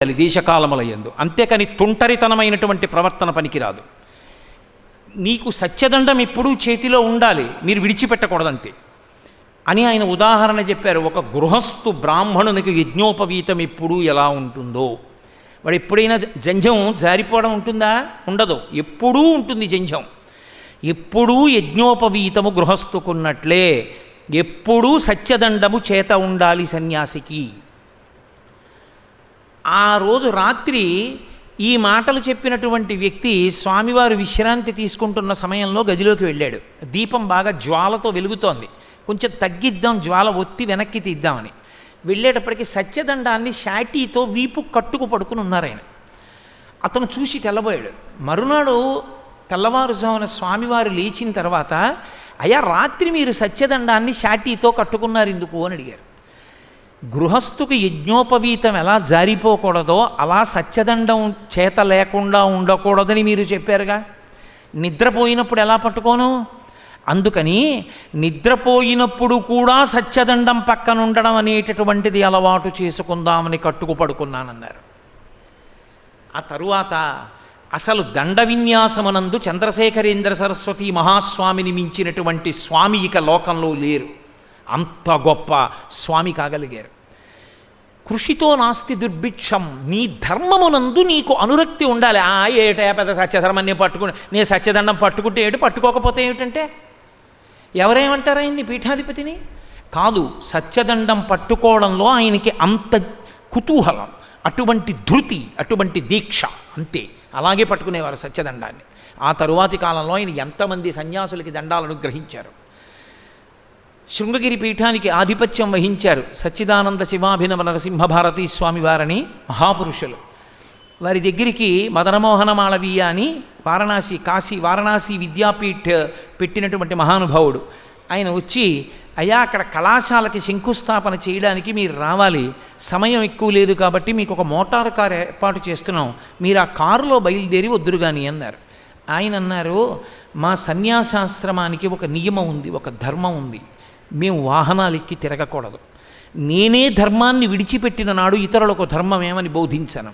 దేశకాలములయందు, అంతేకాని తుంటరితనమైనటువంటి ప్రవర్తన పనికిరాదు. నీకు సత్యదండం ఎప్పుడూ చేతిలో ఉండాలి, మీరు విడిచిపెట్టకూడదంతే అని ఆయన ఉదాహరణ చెప్పారు. ఒక గృహస్థు బ్రాహ్మణునికి యజ్ఞోపవీతం ఎప్పుడూ ఎలా ఉంటుందో, వాడు ఎప్పుడైనా జంఝం జారిపోవడం ఉంటుందా? ఉండదు, ఎప్పుడూ ఉంటుంది జంఝం. ఎప్పుడూ యజ్ఞోపవీతము గృహస్థుకున్నట్లే ఎప్పుడూ సత్యదండము చేత ఉండాలి సన్యాసికి. ఆ రోజు రాత్రి ఈ మాటలు చెప్పినటువంటి వ్యక్తి స్వామివారు విశ్రాంతి తీసుకుంటున్న సమయంలో గదిలోకి వెళ్ళాడు. దీపం బాగా జ్వాలతో వెలుగుతోంది, కొంచెం తగ్గిద్దాం, జ్వాల ఒత్తి వెనక్కి తీద్దామని వెళ్ళేటప్పటికి సత్యదండాన్ని షాటీతో వీపు కట్టుకు పడుకుని ఉన్నారు ఆయన. అతను చూసి తెల్లబోయాడు. మరునాడు తెల్లవారుజామున స్వామివారు లేచిన తర్వాత, అయ్యా రాత్రి మీరు సత్యదండాన్ని షాటీతో కట్టుకున్నారు ఎందుకు అని అడిగారు. గృహస్థుకి యజ్ఞోపవీతం ఎలా జారిపోకూడదో అలా సత్యదండం చేత లేకుండా ఉండకూడదని మీరు చెప్పారుగా, నిద్రపోయినప్పుడు ఎలా పట్టుకోను? అందుకని నిద్రపోయినప్పుడు కూడా సత్యదండం పక్కన ఉండడం అనేటటువంటిది అలవాటు చేసుకుందామని కట్టుకు పడుకున్నానన్నారు. ఆ తరువాత అసలు దండ విన్యాసమునందు చంద్రశేఖరేంద్ర సరస్వతి మహాస్వామిని మించినటువంటి స్వామి ఇక లోకంలో లేరు. అంత గొప్ప స్వామి కాగలిగారు. కృషితో నాస్తి దుర్భిక్షం, నీ ధర్మమునందు నీకు అనురక్తి ఉండాలి. ఏటా పెద్ద సత్యధర్మాన్ని నేను సత్యదండం పట్టుకుంటే ఏమిటి, పట్టుకోకపోతే ఏమిటంటే ఎవరేమంటారు ఆయన్ని పీఠాధిపతిని? కాదు, సత్యదండం పట్టుకోవడంలో ఆయనకి అంత కుతూహలం, అటువంటి ధృతి, అటువంటి దీక్ష, అంతే. అలాగే పట్టుకునేవారు సత్యదండాన్ని. ఆ తరువాతి కాలంలో ఆయన ఎంతమంది సన్యాసులకి దండాలను గ్రహించారు. శృంగగిరి పీఠానికి ఆధిపత్యం వహించారు సచ్చిదానంద శివాభినవ నరసింహభారతీ స్వామి వారని మహాపురుషులు. వారి దగ్గరికి మదనమోహన మాళవీయ అని వారణాసి విద్యాపీఠ పెట్టినటువంటి మహానుభావుడు ఆయన వచ్చి, అయ్యా అక్కడ కళాశాలకి శంకుస్థాపన చేయడానికి మీరు రావాలి, సమయం ఎక్కువ లేదు కాబట్టి మీకు ఒక మోటారు కారు ఏర్పాటు చేస్తున్నాం, మీరు ఆ కారులో బయలుదేరి వద్దురు కానీ అన్నారు. ఆయన అన్నారు, మా సన్యాసాశ్రమానికి ఒక నియమం ఉంది, ఒక ధర్మం ఉంది, మేము వాహనాలు ఎక్కి తిరగకూడదు. నేనే ధర్మాన్ని విడిచిపెట్టిన నాడు ఇతరులకు ధర్మమేమని బోధించను.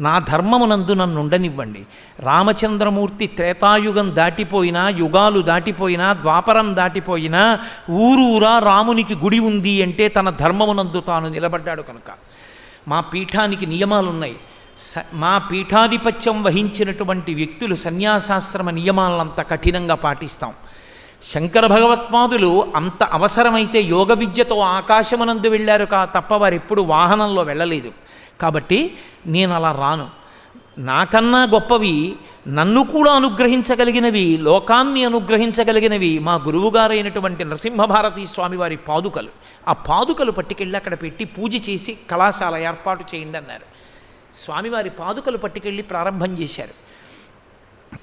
నా ధర్మమునందు నన్ను ఉండనివ్వండి. రామచంద్రమూర్తి త్రేతాయుగం దాటిపోయినా, యుగాలు దాటిపోయినా, ద్వాపరం దాటిపోయినా ఊరూరా రామునికి గుడి ఉంది అంటే తన ధర్మమునందు తాను నిలబడ్డాడు కనుక. మా పీఠానికి నియమాలున్నాయి. మా పీఠాధిపత్యం వహించినటువంటి వ్యక్తులు సన్యాసాశ్రమ నియమాలంత కఠినంగా పాటిస్తాం. శంకర భగవత్పాదులు అంత అవసరమైతే యోగ విద్యతో ఆకాశమునందు వెళ్ళారు తప్ప వారు ఎప్పుడు వాహనంలో వెళ్ళలేదు. కాబట్టి నేను అలా రాను. నాకన్నా గొప్పవి, నన్ను కూడా అనుగ్రహించగలిగినవి, లోకాన్ని అనుగ్రహించగలిగినవి మా గురువుగారైనటువంటి నరసింహభారతీ స్వామివారి పాదుకలు. ఆ పాదుకలు పట్టుకెళ్ళి అక్కడ పెట్టి పూజ చేసి కళాశాల ఏర్పాటు చేయండి అన్నారు. స్వామివారి పాదుకలు పట్టుకెళ్ళి ప్రారంభం చేశారు.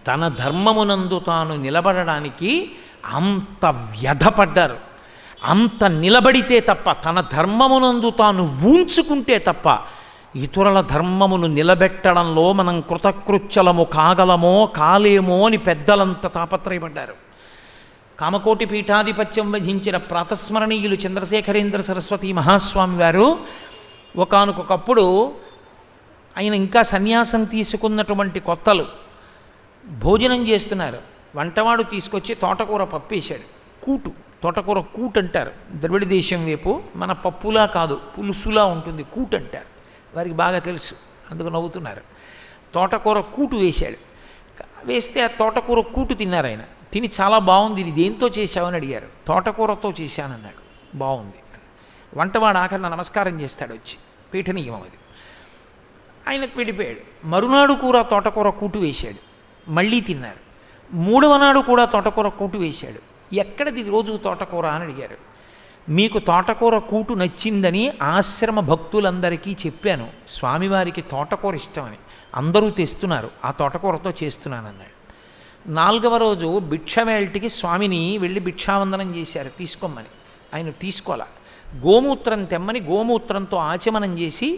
తన ధర్మమునందు తాను నిలబడడానికి అంత వ్యధపడ్డారు. అంత నిలబడితే తప్ప, తన ధర్మమునందు తాను ఊంచుకుంటే తప్ప ఇతరుల ధర్మమును నిలబెట్టడంలో మనం కృతకృత్యలము కాగలమో కాలేమో అని పెద్దలంత తాపత్రయపడ్డారు. కామకోటి పీఠాధిపత్యం వహించిన ప్రాతస్మరణీయులు చంద్రశేఖరేంద్ర సరస్వతి మహాస్వామి వారు ఒకానొకప్పుడు, ఆయన ఇంకా సన్యాసం తీసుకున్నటువంటి కొత్తలు, భోజనం చేస్తున్నారు. వంటవాడు తీసుకొచ్చి తోటకూర పప్పేశాడు. తోటకూర కూటు అంటారు ద్రవిడ దేశం వైపు. మన పప్పులా కాదు, పులుసులా ఉంటుంది, కూటు అంటారు. వారికి బాగా తెలుసు, అందుకు నవ్వుతున్నారు. తోటకూర కూటు వేశాడు. వేస్తే ఆ తోటకూర కూటు తిన్నారు ఆయన. తిని చాలా బాగుంది, ఇది దేంతో చేశావని అడిగారు. తోటకూరతో చేశానన్నాడు. బాగుంది. వంటవాడు ఆఖరిన నమస్కారం చేస్తాడు వచ్చి, పీఠ నియమం అది. ఆయనకు వెళ్ళిపోయాడు. మరునాడు కూడా తోటకూర కూటు వేశాడు, మళ్ళీ తిన్నారు. మూడవ నాడు కూడా తోటకూర కూటు వేశాడు. ఎక్కడిది రోజు తోటకూర అని అడిగారు. మీకు తోటకూర కూటు నచ్చిందని ఆశ్రమ భక్తులందరికీ చెప్పాను, స్వామివారికి తోటకూర ఇష్టమని, అందరూ తెస్తున్నారు, ఆ తోటకూరతో చేస్తున్నానన్నాడు. నాలుగవ రోజు భిక్షవేళటికి స్వామిని వెళ్ళి భిక్షావందనం చేశారు తీసుకోమని. ఆయన తీసుకోలే. గోమూత్రం తెమ్మని గోమూత్రంతో ఆచమనం చేసి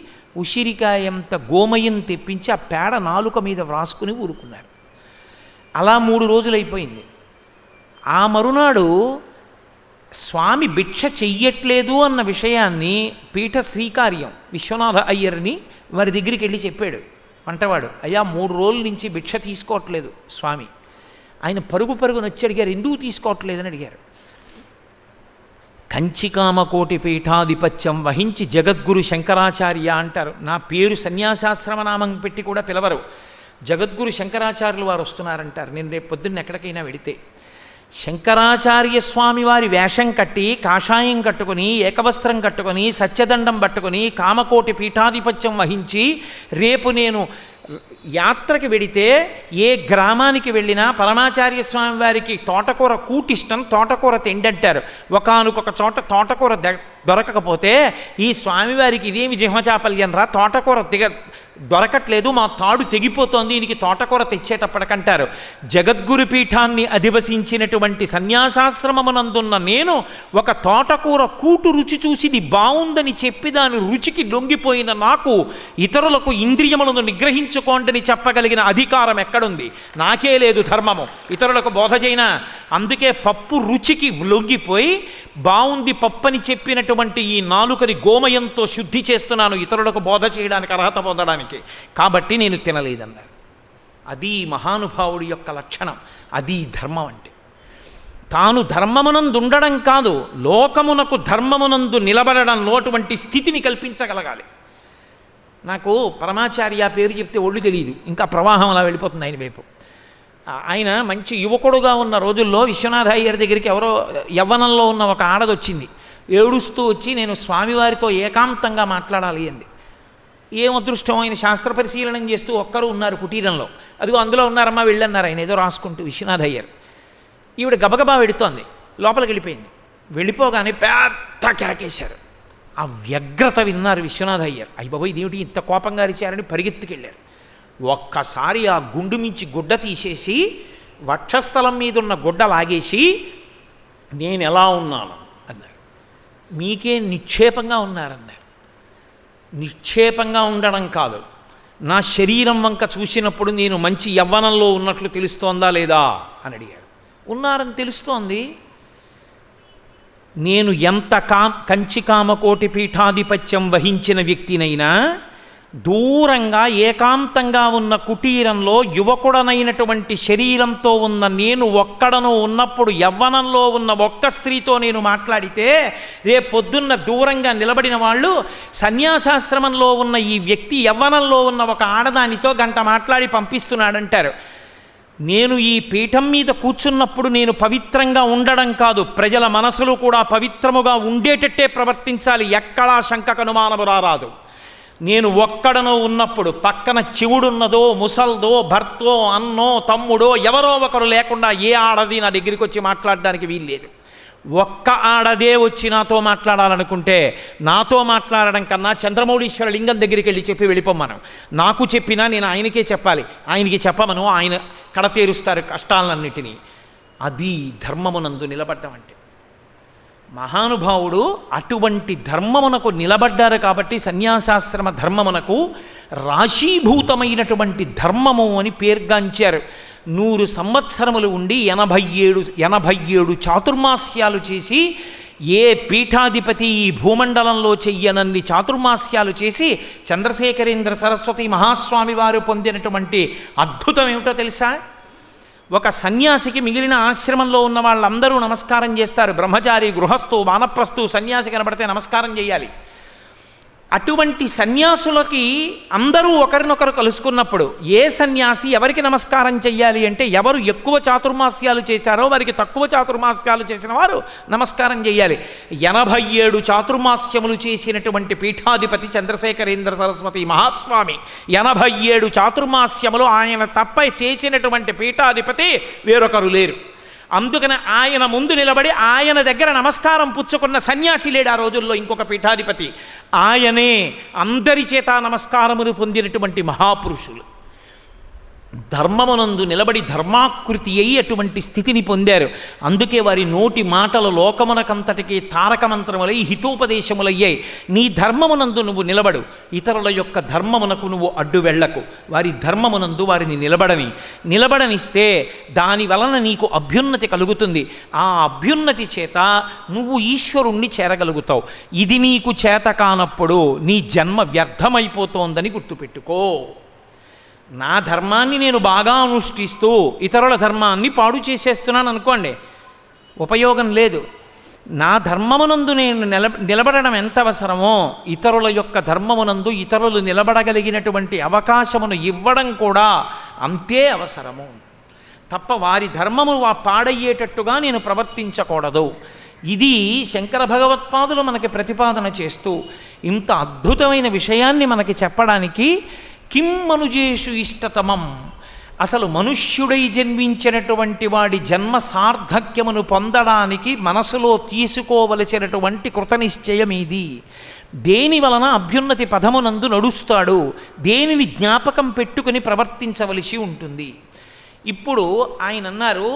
ఉసిరికాయంత గోమయం తెప్పించి ఆ పేడ నాలుక మీద వ్రాసుకుని ఊరుకున్నారు. అలా 3 రోజులు అయిపోయింది. ఆ మరునాడు స్వామి భిక్ష చెయ్యట్లేదు అన్న విషయాన్ని పీఠ శ్రీకార్యం విశ్వనాథ అయ్యర్ని వారి దగ్గరికి వెళ్ళి చెప్పాడు వంటవాడు, అయ్యా 3 రోజుల నుంచి భిక్ష తీసుకోవట్లేదు స్వామి. ఆయన పరుగు పరుగున వచ్చి అడిగారు, ఎందుకు తీసుకోవట్లేదని అడిగారు. కంచికామకోటి పీఠాధిపత్యం వహించి జగద్గురు శంకరాచార్య అంటారు. నా పేరు సన్యాసాశ్రమనామం పెట్టి కూడా పిలవరు, జగద్గురు శంకరాచార్యులు వారు వస్తున్నారంటారు. నేను రేపు పొద్దున్న ఎక్కడికైనా వెడితే శంకరాచార్య స్వామి వారి వేషం కట్టి కాషాయం కట్టుకొని ఏకవస్త్రం కట్టుకొని సత్యదండం పట్టుకొని కామకోటి పీఠాధిపత్యం వహించి రేపు నేను యాత్రకి వెడితే ఏ గ్రామానికి వెళ్ళినా పరమాచార్య స్వామి వారికి తోటకూర కూటిష్టం, తోటకూర తిండంటారు. ఒకానొక చోట తోటకూర దొరకకపోతే ఈ స్వామివారికి ఇదేమి జిహ్మచాపల్యం రా, తోటకూర దొరకట్లేదు, మా తాడు తెగిపోతోంది, ఈయనకి తోటకూర తెచ్చేటప్పటికంటారు. జగద్గురు పీఠాన్ని అధివసించినటువంటి సన్యాసాశ్రమమునందున్న నేను ఒక తోటకూర కూటు రుచి చూసి ఇది బాగుందని చెప్పి దాని రుచికి లొంగిపోయిన నాకు ఇతరులకు ఇంద్రియములను నిగ్రహించుకోండి చెప్పగలిగిన అధికారం ఎక్కడుంది? నాకే లేదు ధర్మము, ఇతరులకు బోధ చేయనా? అందుకే పప్పు రుచికి లొంగిపోయి బాగుంది పప్పని చెప్పినటువంటి ఈ నాలుకని గోమయంతో శుద్ధి చేస్తున్నాను ఇతరులకు బోధ చేయడానికి, అర్హత పొందడానికి. కాబట్టి నేను తినలేదన్నారు. అది మహానుభావుడి యొక్క లక్షణం, అది ధర్మం అంటే. తాను ధర్మమునందు ఉండడం కాదు, లోకమునకు ధర్మమునందు నిలబడడంలో అటువంటి స్థితిని కల్పించగలగాలి. నాకు పరమాచార్య పేరు చెప్తే ఒళ్ళు తెలియదు, ఇంకా ప్రవాహం అలా వెళ్ళిపోతుంది ఆయన వైపు. ఆయన మంచి యువకుడుగా ఉన్న రోజుల్లో విశ్వనాథ అయ్యర్ దగ్గరికి ఎవరో యవ్వనంలో ఉన్న ఒక ఆడదొచ్చింది. ఏడుస్తూ వచ్చి నేను స్వామివారితో ఏకాంతంగా మాట్లాడాలి అంది. ఏం అదృష్టం, ఆయన శాస్త్ర పరిశీలనం చేస్తూ ఒక్కరు ఉన్నారు కుటీరంలో. అదిగో అందులో ఉన్నారమ్మా వెళ్ళన్నారు ఆయన ఏదో రాసుకుంటూ విశ్వనాథ అయ్యర్. ఈవిడ గబగబా వెడుతోంది, లోపలికి వెళ్ళిపోయింది. వెళ్ళిపోగానే పెద్ద కేకేశారు. ఆ వ్యగ్రత విన్నారు విశ్వనాథ అయ్యర్. అయ్య బాబోయ్ ఇదేమిటి ఇంత కోపంగా అరిచారని పరిగెత్తుకెళ్ళారు. ఒక్కసారి ఆ గుండు మించి గుడ్డ తీసేసి వక్షస్థలం మీద ఉన్న గుడ్డ లాగేసి నేను ఎలా ఉన్నాను అన్నారు. మీకే నిక్షేపంగా ఉన్నారన్నారు. నిక్షేపంగా ఉండడం కాదు, నా శరీరం వంక చూసినప్పుడు నేను మంచి యవ్వనంలో ఉన్నట్లు తెలుస్తోందా లేదా అని అడిగారు. ఉన్నారని తెలుస్తోంది. నేను ఎంత కంచికామకోటి పీఠాధిపత్యం వహించిన వ్యక్తినైనా దూరంగా ఏకాంతంగా ఉన్న కుటీరంలో యువకుడనైనటువంటి శరీరంతో ఉన్న నేను ఒక్కడను ఉన్నప్పుడు యవ్వనంలో ఉన్న ఒక్క స్త్రీతో నేను మాట్లాడితే రేపొద్దున్న దూరంగా నిలబడిన వాళ్ళు సన్యాసాశ్రమంలో ఉన్న ఈ వ్యక్తి యవ్వనంలో ఉన్న ఒక ఆడదానితో గంట మాట్లాడి పంపిస్తున్నాడంటారు. నేను ఈ పీఠం మీద కూర్చున్నప్పుడు నేను పవిత్రంగా ఉండడం కాదు, ప్రజల మనసులు కూడా పవిత్రముగా ఉండేటట్టే ప్రవర్తించాలి, ఎక్కడా శంకకు అనుమానము రారాదు. నేను ఒక్కడనో ఉన్నప్పుడు పక్కన చెవుడున్నదో ముసల్దో భర్తో అన్నో తమ్ముడో ఎవరో ఒకరు లేకుండా ఏ ఆడది నా దగ్గరికి వచ్చి మాట్లాడడానికి వీల్లేదు. ఒక్క ఆడదే వచ్చి నాతో మాట్లాడాలనుకుంటే నాతో మాట్లాడడం కన్నా చంద్రమౌళీశ్వర లింగం దగ్గరికి వెళ్ళి చెప్పి వెళ్ళిపోమ్మను. నాకు చెప్పినా నేను ఆయనకే చెప్పాలి, ఆయనకి చెప్పమను, ఆయన కడతేరుస్తారు కష్టాలన్నిటినీ. అది ధర్మమునందు నిలబడ్డం అంటే. మహానుభావుడు అటువంటి ధర్మమునకు నిలబడ్డారు కాబట్టి సన్యాసాశ్రమ ధర్మమునకు రాశీభూతమైనటువంటి ధర్మము అని పేర్గాంచారు. 100 సంవత్సరములు ఉండి 87 చాతుర్మాస్యాలు చేసి ఏ పీఠాధిపతి ఈ భూమండలంలో చెయ్యనన్ని చాతుర్మాస్యాలు చేసి చంద్రశేఖరేంద్ర సరస్వతి మహాస్వామి వారు పొందినటువంటి అద్భుతం ఏమిటో తెలుసా? ఒక సన్యాసికి మిగిలిన ఆశ్రమంలో ఉన్న వాళ్ళందరూ నమస్కారం చేస్తారు. బ్రహ్మచారి, గృహస్థు, వానప్రస్థు, సన్యాసి కనబడితే నమస్కారం చేయాలి. అటువంటి సన్యాసులకి అందరూ ఒకరినొకరు కలుసుకున్నప్పుడు ఏ సన్యాసి ఎవరికి నమస్కారం చెయ్యాలి అంటే ఎవరు ఎక్కువ చాతుర్మాస్యాలు చేశారో వారికి తక్కువ చాతుర్మాస్యాలు చేసిన వారు నమస్కారం చేయాలి. 87 చాతుర్మాస్యములు చేసినటువంటి పీఠాధిపతి చంద్రశేఖరేంద్ర సరస్వతి మహాస్వామి. 87 చాతుర్మాస్యములు ఆయన తప్ప చేసినటువంటి పీఠాధిపతి వేరొకరు లేరు. అందుకని ఆయన ముందు నిలబడి ఆయన దగ్గర నమస్కారం పుచ్చుకున్న సన్యాసి లేడు ఆ రోజుల్లో ఇంకొక పీఠాధిపతి. ఆయనే అందరి చేత నమస్కారములు పొందినటువంటి మహాపురుషులు. ధర్మమునందు నిలబడి ధర్మాకృతి అయి అటువంటి స్థితిని పొందారు. అందుకే వారి నోటి మాటల లోకమునకంతటికీ తారక మంత్రములై హితోపదేశములయ్యాయి. నీ ధర్మమునందు నువ్వు నిలబడు, ఇతరుల యొక్క ధర్మమునకు నువ్వు అడ్డు వెళ్ళకు, వారి ధర్మమునందు వారిని నిలబడనిస్తే దాని వలన నీకు అభ్యున్నతి కలుగుతుంది. ఆ అభ్యున్నతి చేత నువ్వు ఈశ్వరుణ్ణి చేరగలుగుతావు. ఇది నీకు చేత కానప్పుడు నీ జన్మ వ్యర్థమైపోతోందని గుర్తుపెట్టుకో. నా ధర్మాన్ని నేను బాగా అనుష్ఠిస్తూ ఇతరుల ధర్మాన్ని పాడు చేసేస్తున్నాను అనుకోండి, ఉపయోగం లేదు. నా ధర్మమునందు నేను నిలబడడం ఎంత అవసరమో ఇతరుల యొక్క ధర్మమునందు ఇతరులు నిలబడగలిగినటువంటి అవకాశమును ఇవ్వడం కూడా అంతే అవసరము. తప్ప వారి ధర్మము పాడయ్యేటట్టుగా నేను ప్రవర్తించకూడదు. ఇది శంకర భగవత్పాదులు మనకి ప్రతిపాదన చేస్తూ ఇంత అద్భుతమైన విషయాన్ని మనకి చెప్పడానికి కిం మనుజేషు ఇష్టతమం, అసలు మనుష్యుడై జన్మించినటువంటి వాడి జన్మ సార్థక్యమును పొందడానికి మనసులో తీసుకోవలసినటువంటి కృతనిశ్చయం ఇది. దేని వలన అభ్యున్నతి పదమునందు నడుస్తాడు, దేనిని జ్ఞాపకం పెట్టుకుని ప్రవర్తించవలసి ఉంటుంది. ఇప్పుడు ఆయన అన్నారు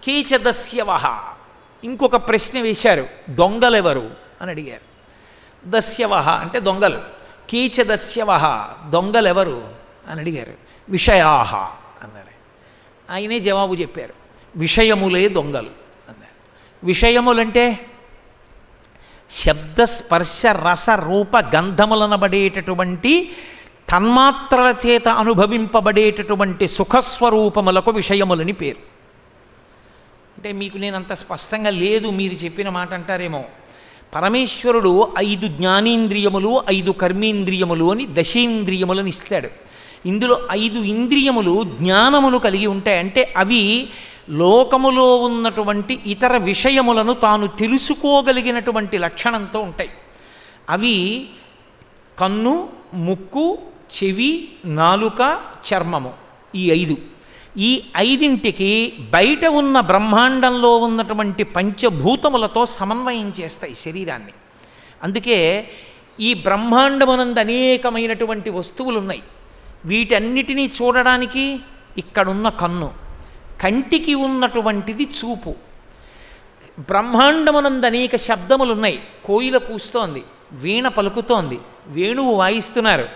కేచదస్యవహ. ఇంకొక ప్రశ్న వేశారు, దొంగలెవరు అని అడిగారు. దస్యవహ అంటే దొంగలు, కీచదస్యవహ దొంగలెవరు అని అడిగారు. విషయాహ అన్నారు. ఆయనే జవాబు చెప్పారు, విషయములే దొంగలు అన్నారు. విషయములంటే శబ్దస్పర్శ రస రూప గంధములనబడేటటువంటి తన్మాత్రల చేత అనుభవింపబడేటటువంటి సుఖస్వరూపములకు విషయములని పేరు. అంటే మీకు నేను అంత స్పష్టంగా లేదు మీరు చెప్పిన మాట అంటారేమో. పరమేశ్వరుడు 5 జ్ఞానేంద్రియములు 5 కర్మేంద్రియములు అని దశేంద్రియములను ఇస్తాడు. ఇందులో 5 ఇంద్రియములు జ్ఞానమును కలిగి ఉంటాయి. అంటే అవి లోకములో ఉన్నటువంటి ఇతర విషయములను తాను తెలుసుకోగలిగినటువంటి లక్షణంతో ఉంటాయి. అవి కన్ను, ముక్కు, చెవి, నాలుక, చర్మము. ఈ 5. ఈ 5ంటికి బయట ఉన్న బ్రహ్మాండంలో ఉన్నటువంటి పంచభూతములతో సమన్వయం చేస్తాయి శరీరాన్ని. అందుకే ఈ బ్రహ్మాండమునందు అనేకమైనటువంటి వస్తువులు ఉన్నాయి. వీటన్నిటినీ చూడడానికి ఇక్కడున్న కన్ను, కంటికి ఉన్నటువంటిది చూపు. బ్రహ్మాండమునందు అనేక శబ్దములు ఉన్నాయి. కోయిల కూస్తోంది, వీణ పలుకుతోంది, వేణువు వాయిస్తున్నారు,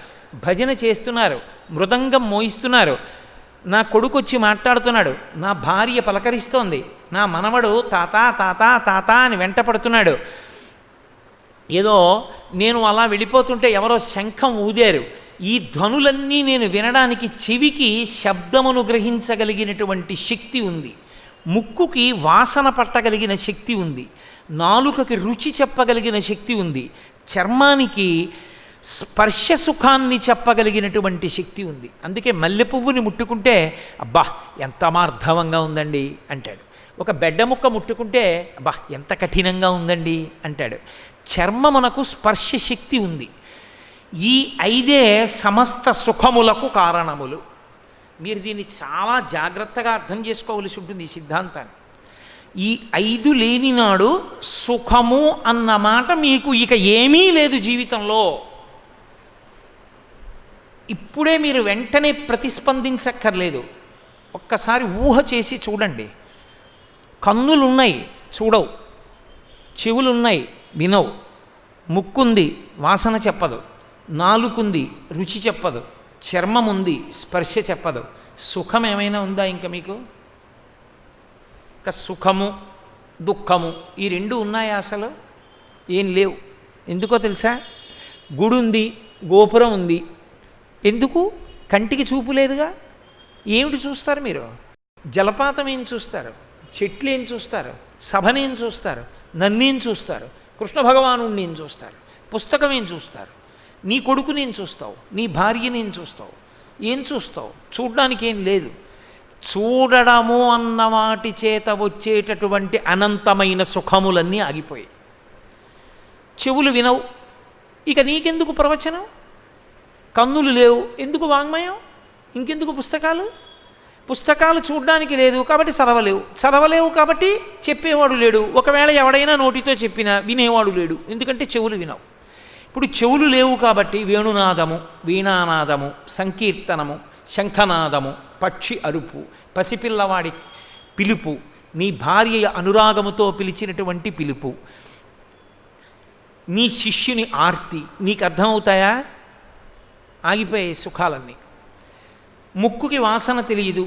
భజన చేస్తున్నారు, మృదంగం మోయిస్తున్నారు, నా కొడుకు వచ్చి మాట్లాడుతున్నాడు, నా భార్య పలకరిస్తోంది, నా మనవడు తాత తాత తాత అని వెంట పడుతున్నాడు. ఏదో నేను అలా వెళ్ళిపోతుంటే ఎవరో శంఖం ఊదారు. ఈ ధ్వనులన్నీ నేను వినడానికి చెవికి శబ్దమును గ్రహించగలిగినటువంటి శక్తి ఉంది, ముక్కుకి వాసన పట్టగలిగిన శక్తి ఉంది, నాలుకకి రుచి చెప్పగలిగిన శక్తి ఉంది, చర్మానికి స్పర్శ సుఖాన్ని చెప్పగలిగినటువంటి శక్తి ఉంది. అందుకే మల్లె పువ్వుని ముట్టుకుంటే అబ్బా ఎంత మార్ధవంగా ఉందండి అంటాడు. ఒక బెడ్డ ముక్క ముట్టుకుంటే అబ్బా ఎంత కఠినంగా ఉందండి అంటాడు. చర్మమునకు స్పర్శ శక్తి ఉంది. ఈ 5 సమస్త సుఖములకు కారణములు. మీరు దీన్ని చాలా జాగ్రత్తగా అర్థం చేసుకోవలసి ఉంటుంది ఈ సిద్ధాంతాన్ని. ఈ 5 లేని నాడు సుఖము అన్నమాట మీకు ఇక ఏమీ లేదు జీవితంలో. ఇప్పుడే మీరు వెంటనే ప్రతిస్పందించక్కర్లేదు. ఒక్కసారి ఊహ చేసి చూడండి. కన్నులున్నాయి చూడవు, చెవులున్నాయి వినవు, ముక్కుంది వాసన చెప్పదు, నాలుకుంది రుచి చెప్పదు, చర్మం ఉంది స్పర్శ చెప్పదు. సుఖం ఏమైనా ఉందా ఇంకా మీకు? ఇంకా సుఖము దుఃఖము ఈ 2 ఉన్నాయా? అసలు ఏం లేవు. ఎందుకో తెలుసా? గుడి ఉంది, గోపురం ఉంది, ఎందుకు? కంటికి చూపు లేదుగా. ఏమిటి చూస్తారు మీరు? జలపాతం ఏం చూస్తారు? చెట్లు ఏం చూస్తారు? సభనేం చూస్తారు? నన్నేం చూస్తారు? కృష్ణ భగవానుడిని ఏం చూస్తారు? పుస్తకం ఏం చూస్తారు? నీ కొడుకుని ఏం చూస్తావు? నీ భార్యని ఏం చూస్తావు? ఏం చూస్తావు? చూడడానికి ఏం లేదు. చూడడము అన్న వాటి చేత వచ్చేటటువంటి అనంతమైన సుఖములన్నీ ఆగిపోయాయి. చెవులు వినవు, ఇక నీకెందుకు ప్రవచనం? కన్నులు లేవు, ఎందుకు వాంగ్మయం? ఇంకెందుకు పుస్తకాలు? పుస్తకాలు చూడడానికి లేదు కాబట్టి చదవలేవు కాబట్టి చెప్పేవాడు లేడు. ఒకవేళ ఎవడైనా నోటితో చెప్పినా వినేవాడు లేడు, ఎందుకంటే చెవులు వినవు. ఇప్పుడు చెవులు లేవు కాబట్టి వేణునాదము, వీణానాదము, సంకీర్తనము, శంఖనాదము, పక్షి అరుపు, పసిపిల్లవాడి పిలుపు, నీ భార్య అనురాగముతో పిలిచినటువంటి పిలుపు, నీ శిష్యుని ఆర్తి నీకు అర్థమవుతాయా? ఆగిపోయాయి సుఖాలన్నీ. ముక్కుకి వాసన తెలియదు,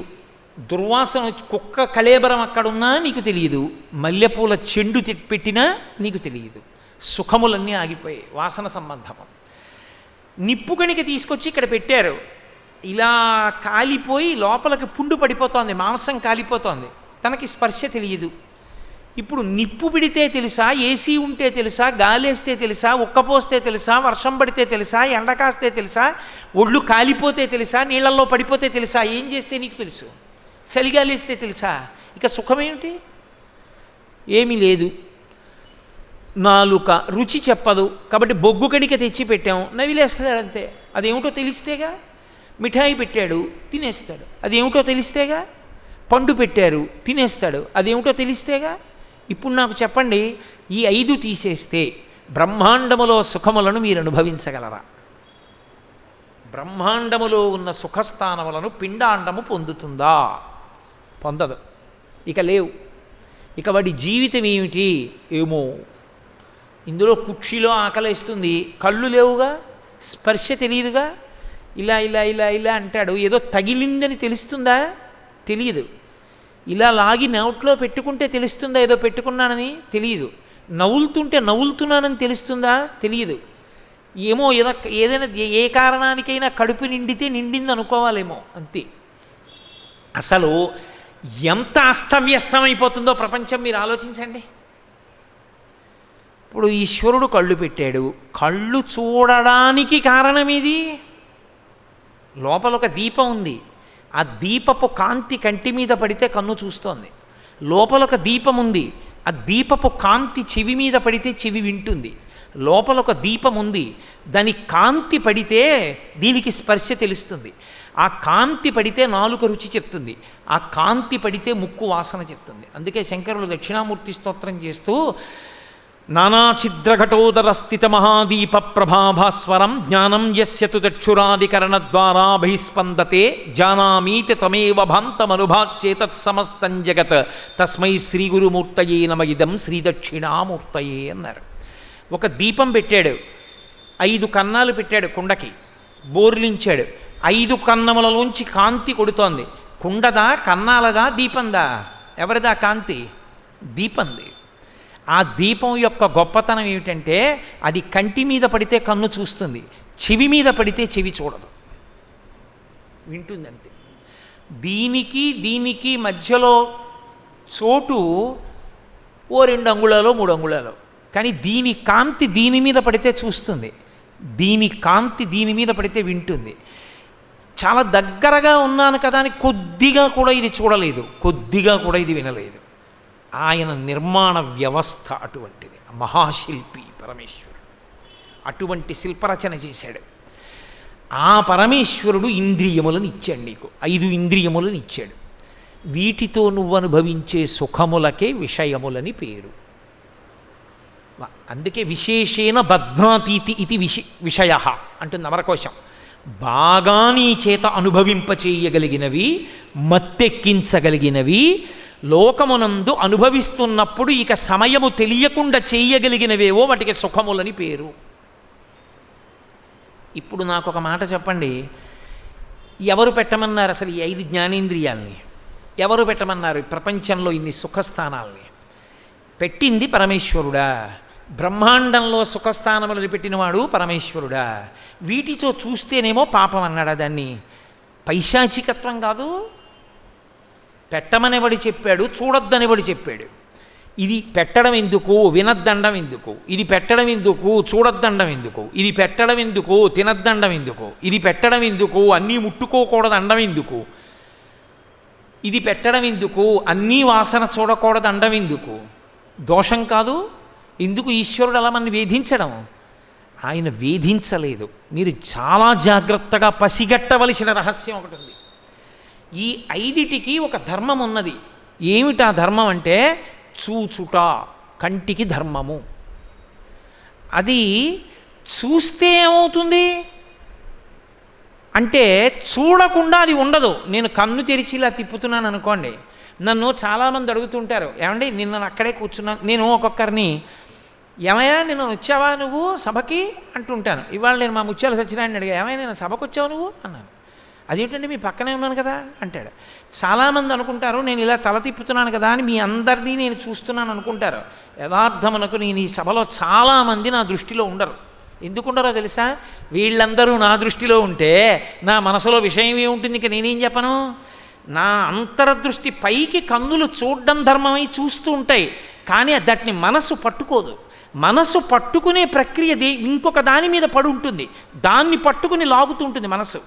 దుర్వాసన కుక్క కళేబరం అక్కడున్నా నీకు తెలియదు, మల్లెపూల చెండు పెట్టినా నీకు తెలియదు. సుఖములన్నీ ఆగిపోయాయి వాసన సంబంధము. నిప్పు కణిక తీసుకొచ్చి ఇక్కడ పెట్టారు, ఇలా కాలిపోయి లోపలికి పుండు పడిపోతోంది, మాంసం కాలిపోతోంది, తనకి స్పర్శ తెలియదు. ఇప్పుడు నిప్పు పిడితే తెలుసా, ఏసీ ఉంటే తెలుసా, గాలేస్తే తెలుసా, ఉక్కపోస్తే తెలుసా, వర్షం పడితే తెలుసా, ఎండ కాస్తే తెలుసా, ఒళ్ళు కాలిపోతే తెలుసా, నీళ్ళల్లో పడిపోతే తెలుసా, ఏం చేస్తే నీకు తెలుసు? చలిగాలేస్తే తెలుసా? ఇక సుఖమేమిటి? ఏమీ లేదు. నాలుక రుచి చెప్పదు కాబట్టి బొగ్గు కణిక తెచ్చి పెట్టాం, నవిలేస్తాడు అంతే. అదేమిటో తెలిస్తేగా. మిఠాయి పెట్టాడు, తినేస్తాడు, అదేమిటో తెలిస్తేగా. పండు పెట్టారు, తినేస్తాడు, అదేమిటో తెలిస్తేగా. ఇప్పుడు నాకు చెప్పండి, ఈ 5 తీసేస్తే బ్రహ్మాండములో సుఖములను మీరు అనుభవించగలరా? బ్రహ్మాండములో ఉన్న సుఖస్థానములను పిండాండము పొందుతుందా? పొందదు. ఇక లేవు. ఇక వాడి జీవితం ఏమిటి? ఏమో. ఇందులో కుక్షిలో ఆకలేస్తుంది, కళ్ళు లేవుగా, స్పర్శ తెలియదుగా, ఇలా ఇలా ఇలా ఇలా అంటాడు, ఏదో తగిలిందని తెలుస్తుందా? తెలియదు. ఇలా లాగి నోట్లో పెట్టుకుంటే తెలుస్తుందా ఏదో పెట్టుకున్నానని? తెలియదు. నవ్వులుతుంటే నవ్వులుతున్నానని తెలుస్తుందా? తెలియదు. ఏమో ఏదైనా ఏ కారణానికైనా కడుపు నిండితే నిండింది అనుకోవాలేమో, అంతే. అసలు ఎంత అస్తవ్యస్తమైపోతుందో ప్రపంచం మీరు ఆలోచించండి. ఇప్పుడు ఈశ్వరుడు కళ్ళు పెట్టాడు, కళ్ళు చూడడానికి కారణం ఇది. లోపల ఒక దీపం ఉంది, ఆ దీపపు కాంతి కంటి మీద పడితే కన్ను చూస్తోంది. లోపల ఒక దీపం ఉంది, ఆ దీపపు కాంతి చెవి మీద పడితే చెవి వింటుంది. లోపల ఒక దీపం ఉంది, దాని కాంతి పడితే దీనికి స్పర్శ తెలుస్తుంది. ఆ కాంతి పడితే నాలుక రుచి చెప్తుంది, ఆ కాంతి పడితే ముక్కు వాసన చెప్తుంది. అందుకే శంకరులు దక్షిణామూర్తి స్తోత్రం చేస్తూ నానాఛిద్రఘటోదర స్థిత మహాదీప ప్రభాభాస్వరం జ్ఞానం యస్యతు చక్షురాదికరణద్వారా బహిస్పందతే జానామీతి తమేవ భాంతమనుభాచ్చేతత్సమస్తం జగత్ తస్మై శ్రీ గురుమూర్తయే నమ ఇదం శ్రీ దక్షిణామూర్తయే అన్నారు. ఒక దీపం పెట్టాడు, 5 కన్నాలు పెట్టాడు, కుండకి బోర్లించాడు, 5 కన్నములలోంచి కాంతి కొడుతోంది. కుండదా, కన్నాలదా, దీపందా? ఎవరిదా కాంతి? దీపంది. ఆ దీపం యొక్క గొప్పతనం ఏమిటంటే అది కంటి మీద పడితే కన్ను చూస్తుంది, చెవి మీద పడితే చెవి చూడదు, వింటుంది అంతే. దీనికి దీనికి మధ్యలో చోటు ఓ 2 అంగుళాలు 3 అంగుళాలు, కానీ దీని కాంతి దీని మీద పడితే చూస్తుంది, దీని కాంతి దీని మీద పడితే వింటుంది. చాలా దగ్గరగా ఉన్నాను కదా అని కొద్దిగా కూడా ఇది చూడలేదు, కొద్దిగా కూడా ఇది వినలేదు. ఆయన నిర్మాణ వ్యవస్థ అటువంటిది. మహాశిల్పి పరమేశ్వరుడు అటువంటి శిల్పరచన చేశాడు. ఆ పరమేశ్వరుడు ఇంద్రియములను ఇచ్చాడు నీకు, 5 ఇంద్రియములను ఇచ్చాడు. వీటితో నువ్వు అనుభవించే సుఖములకే విషయములని పేరు. అందుకే విశేషేణ బధ్నాతీతి ఇది విషయ అంటుంది అమరకోశం. బాగా నీ చేత అనుభవింపచేయగలిగినవి, మత్తెక్కించగలిగినవి, లోకమునందు అనుభవిస్తున్నప్పుడు ఇక సమయము తెలియకుండా చేయగలిగినవేవో వాటికి సుఖములని పేరు. ఇప్పుడు నాకు ఒక మాట చెప్పండి, ఎవరు పెట్టమన్నారు అసలు ఈ 5 జ్ఞానేంద్రియాల్ని? ఎవరు పెట్టమన్నారు ప్రపంచంలో ఇన్ని సుఖస్థానాల్ని? పెట్టింది పరమేశ్వరుడా? బ్రహ్మాండంలో సుఖస్థానములను పెట్టినవాడు పరమేశ్వరుడా? వీటితో చూస్తేనేమో పాపం అన్నాడా దాన్ని? పైశాచికత్వం కాదు. పెట్టమనివాడు చెప్పాడు, చూడొద్దనివాడు చెప్పాడు. ఇది పెట్టడం ఎందుకు, వినద్దండం ఎందుకు? ఇది పెట్టడం ఎందుకు, చూడొద్దండం ఎందుకు? ఇది పెట్టడం ఎందుకు, తినద్దండం ఎందుకు? ఇది పెట్టడం ఎందుకు, అన్నీ ముట్టుకోకూడదు అండం ఎందుకు? ఇది పెట్టడం ఎందుకు, అన్నీ వాసన చూడకూడదు అండం ఎందుకు? దోషం కాదు. ఎందుకు ఈశ్వరుడు అలా మనల్ని వేధించడం? ఆయన వేధించలేదు. మీరు చాలా జాగ్రత్తగా పసిగట్టవలసిన రహస్యం ఒకటి ఉంది. ఈ 5టికి ఒక ధర్మం ఉన్నది. ఏమిటా ధర్మం అంటే చూచుట, కంటికి ధర్మము. అది చూస్తే ఏమవుతుంది? అంటే చూడకుండా అది ఉండదు. నేను కన్ను తెరిచి ఇలా తిప్పుతున్నాను అనుకోండి, నన్ను చాలామంది అడుగుతుంటారు, ఏమండి నిన్న అక్కడే కూర్చున్నాను. నేను ఒక్కొక్కరిని, ఏమయ్యా నిన్న వచ్చావా నువ్వు సభకి అంటుంటాను. ఇవాళ నేను మా ముత్యాల సత్యనారాయణ అడిగా, ఏమయ్యా నేను సభకు వచ్చావు నువ్వు అన్నాను. అదేంటండి మీ పక్కనే ఉన్నాను కదా అంటాడు. చాలామంది అనుకుంటారు నేను ఇలా తల తిప్పుతున్నాను కదా అని మీ అందరినీ నేను చూస్తున్నాను అనుకుంటారు. యథార్థమునకు నేను ఈ సభలో చాలామంది నా దృష్టిలో ఉండరు. ఎందుకుండరో తెలుసా? వీళ్ళందరూ నా దృష్టిలో ఉంటే నా మనసులో విషయం ఏముంటుంది, ఇంకా నేనేం చెప్పను? నా అంతర్దృష్టి పైకి కన్నులు చూడడం ధర్మమై చూస్తూ ఉంటాయి, కానీ దాటిని మనసు పట్టుకోదు. మనసు పట్టుకునే ప్రక్రియ ఇంకొక దాని మీద పడి ఉంటుంది, దాన్ని పట్టుకుని లాగుతూ ఉంటుంది మనసు.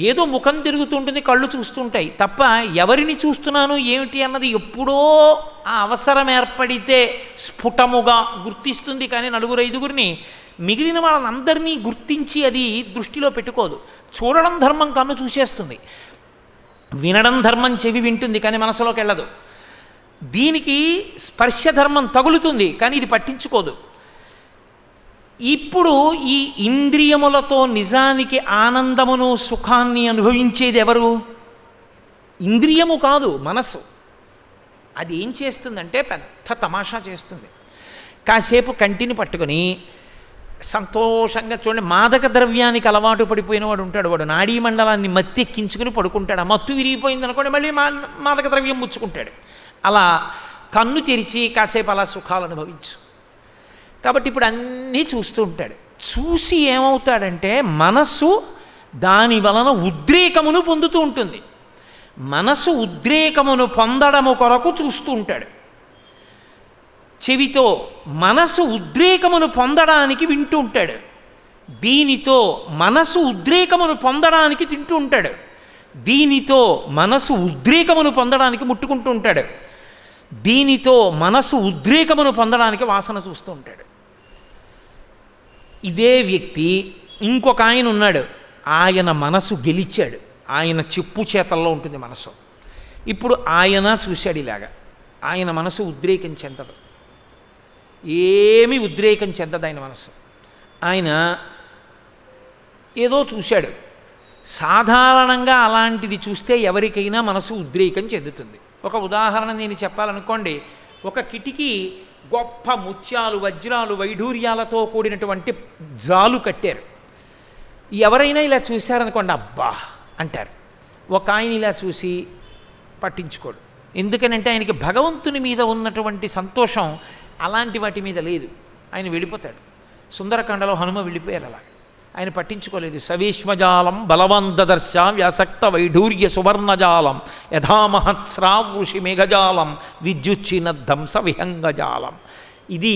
ఏదో ముఖం తిరుగుతుంటుంది, కళ్ళు చూస్తుంటాయి తప్ప ఎవరిని చూస్తున్నాను ఏమిటి అన్నది ఎప్పుడో ఆ అవసరం ఏర్పడితే స్ఫుటముగా గుర్తిస్తుంది. కానీ నలుగురు ఐదుగురిని మిగిలిన వాళ్ళందరినీ గుర్తించి అది దృష్టిలో పెట్టుకోదు. చూడడం ధర్మం కన్ను చూసేస్తుంది, వినడం ధర్మం చెవి వింటుంది, కానీ మనసులోకి వెళ్ళదు. దీనికి స్పర్శ ధర్మం తగులుతుంది, కానీ ఇది పట్టించుకోదు. ఇప్పుడు ఈ ఇంద్రియములతో నిజానికి ఆనందమును సుఖాన్ని అనుభవించేది ఎవరు? ఇంద్రియము కాదు, మనసు. అది ఏం చేస్తుందంటే పెద్ద తమాషా చేస్తుంది. కాసేపు కంటిని పట్టుకొని సంతోషంగా చూడండి, మాదక ద్రవ్యానికి అలవాటు పడిపోయిన వాడు ఉంటాడు, వాడు నాడీ మండలాన్ని మత్తి ఎక్కించుకుని పడుకుంటాడు. ఆ మత్తు విరిగిపోయింది అనుకోండి, మళ్ళీ మాదక ద్రవ్యం ముచ్చుకుంటాడు. అలా కన్ను తెరిచి కాసేపు అలా సుఖాలు అనుభవించు. కాబట్టి ఇప్పుడు అన్నీ చూస్తూ ఉంటాడు. చూసి ఏమవుతాడంటే మనసు దాని వలన ఉద్రేకమును పొందుతూ ఉంటుంది. మనసు ఉద్రేకమును పొందడము కొరకు చూస్తూ ఉంటాడు. చెవితో మనసు ఉద్రేకమును పొందడానికి వింటూ ఉంటాడు. దీనితో మనసు ఉద్రేకమును పొందడానికి తింటూ ఉంటాడు. దీనితో మనసు ఉద్రేకమును పొందడానికి ముట్టుకుంటూ ఉంటాడు. దీనితో మనసు ఉద్రేకమును పొందడానికి వాసన చూస్తూ ఉంటాడు. ఇదే వ్యక్తి ఇంకొక ఆయన ఉన్నాడు, ఆయన మనసు గెలిచాడు, ఆయన చెప్పు చేతల్లో ఉంటుంది మనసు. ఇప్పుడు ఆయన చూశాడు ఇలాగా, ఆయన మనసు ఉద్రేకం చెందదు, ఏమీ ఉద్రేకం చెందదు ఆయన మనసు. ఆయన ఏదో చూశాడు. సాధారణంగా అలాంటిది చూస్తే ఎవరికైనా మనసు ఉద్రేకం చెందుతుంది. ఒక ఉదాహరణ నేను చెప్పాలనుకోండి, ఒక కిటికీ గొప్ప ముత్యాలు వజ్రాలు వైఢూర్యాలతో కూడినటువంటి జాలు కట్టారు. ఎవరైనా ఇలా చూశారనుకోండి అబ్బా అంటారు. ఒక ఆయన ఇలా చూసి పట్టించుకోడు. ఎందుకనంటే ఆయనకి భగవంతుని మీద ఉన్నటువంటి సంతోషం అలాంటి వాటి మీద లేదు. ఆయన వెళ్ళిపోతాడు. సుందరకాండలో హనుమ వెళ్ళిపోయారు అలా, ఆయన పట్టించుకోలేదు. సవేష్మజాలం బలవంతదర్శ వ్యాసక్త వైఢూర్య సువర్ణజాలం యథామహత్స్రావృషి మేఘజాలం విద్యుచ్చినద్ధంస విహంగజాలం. ఇది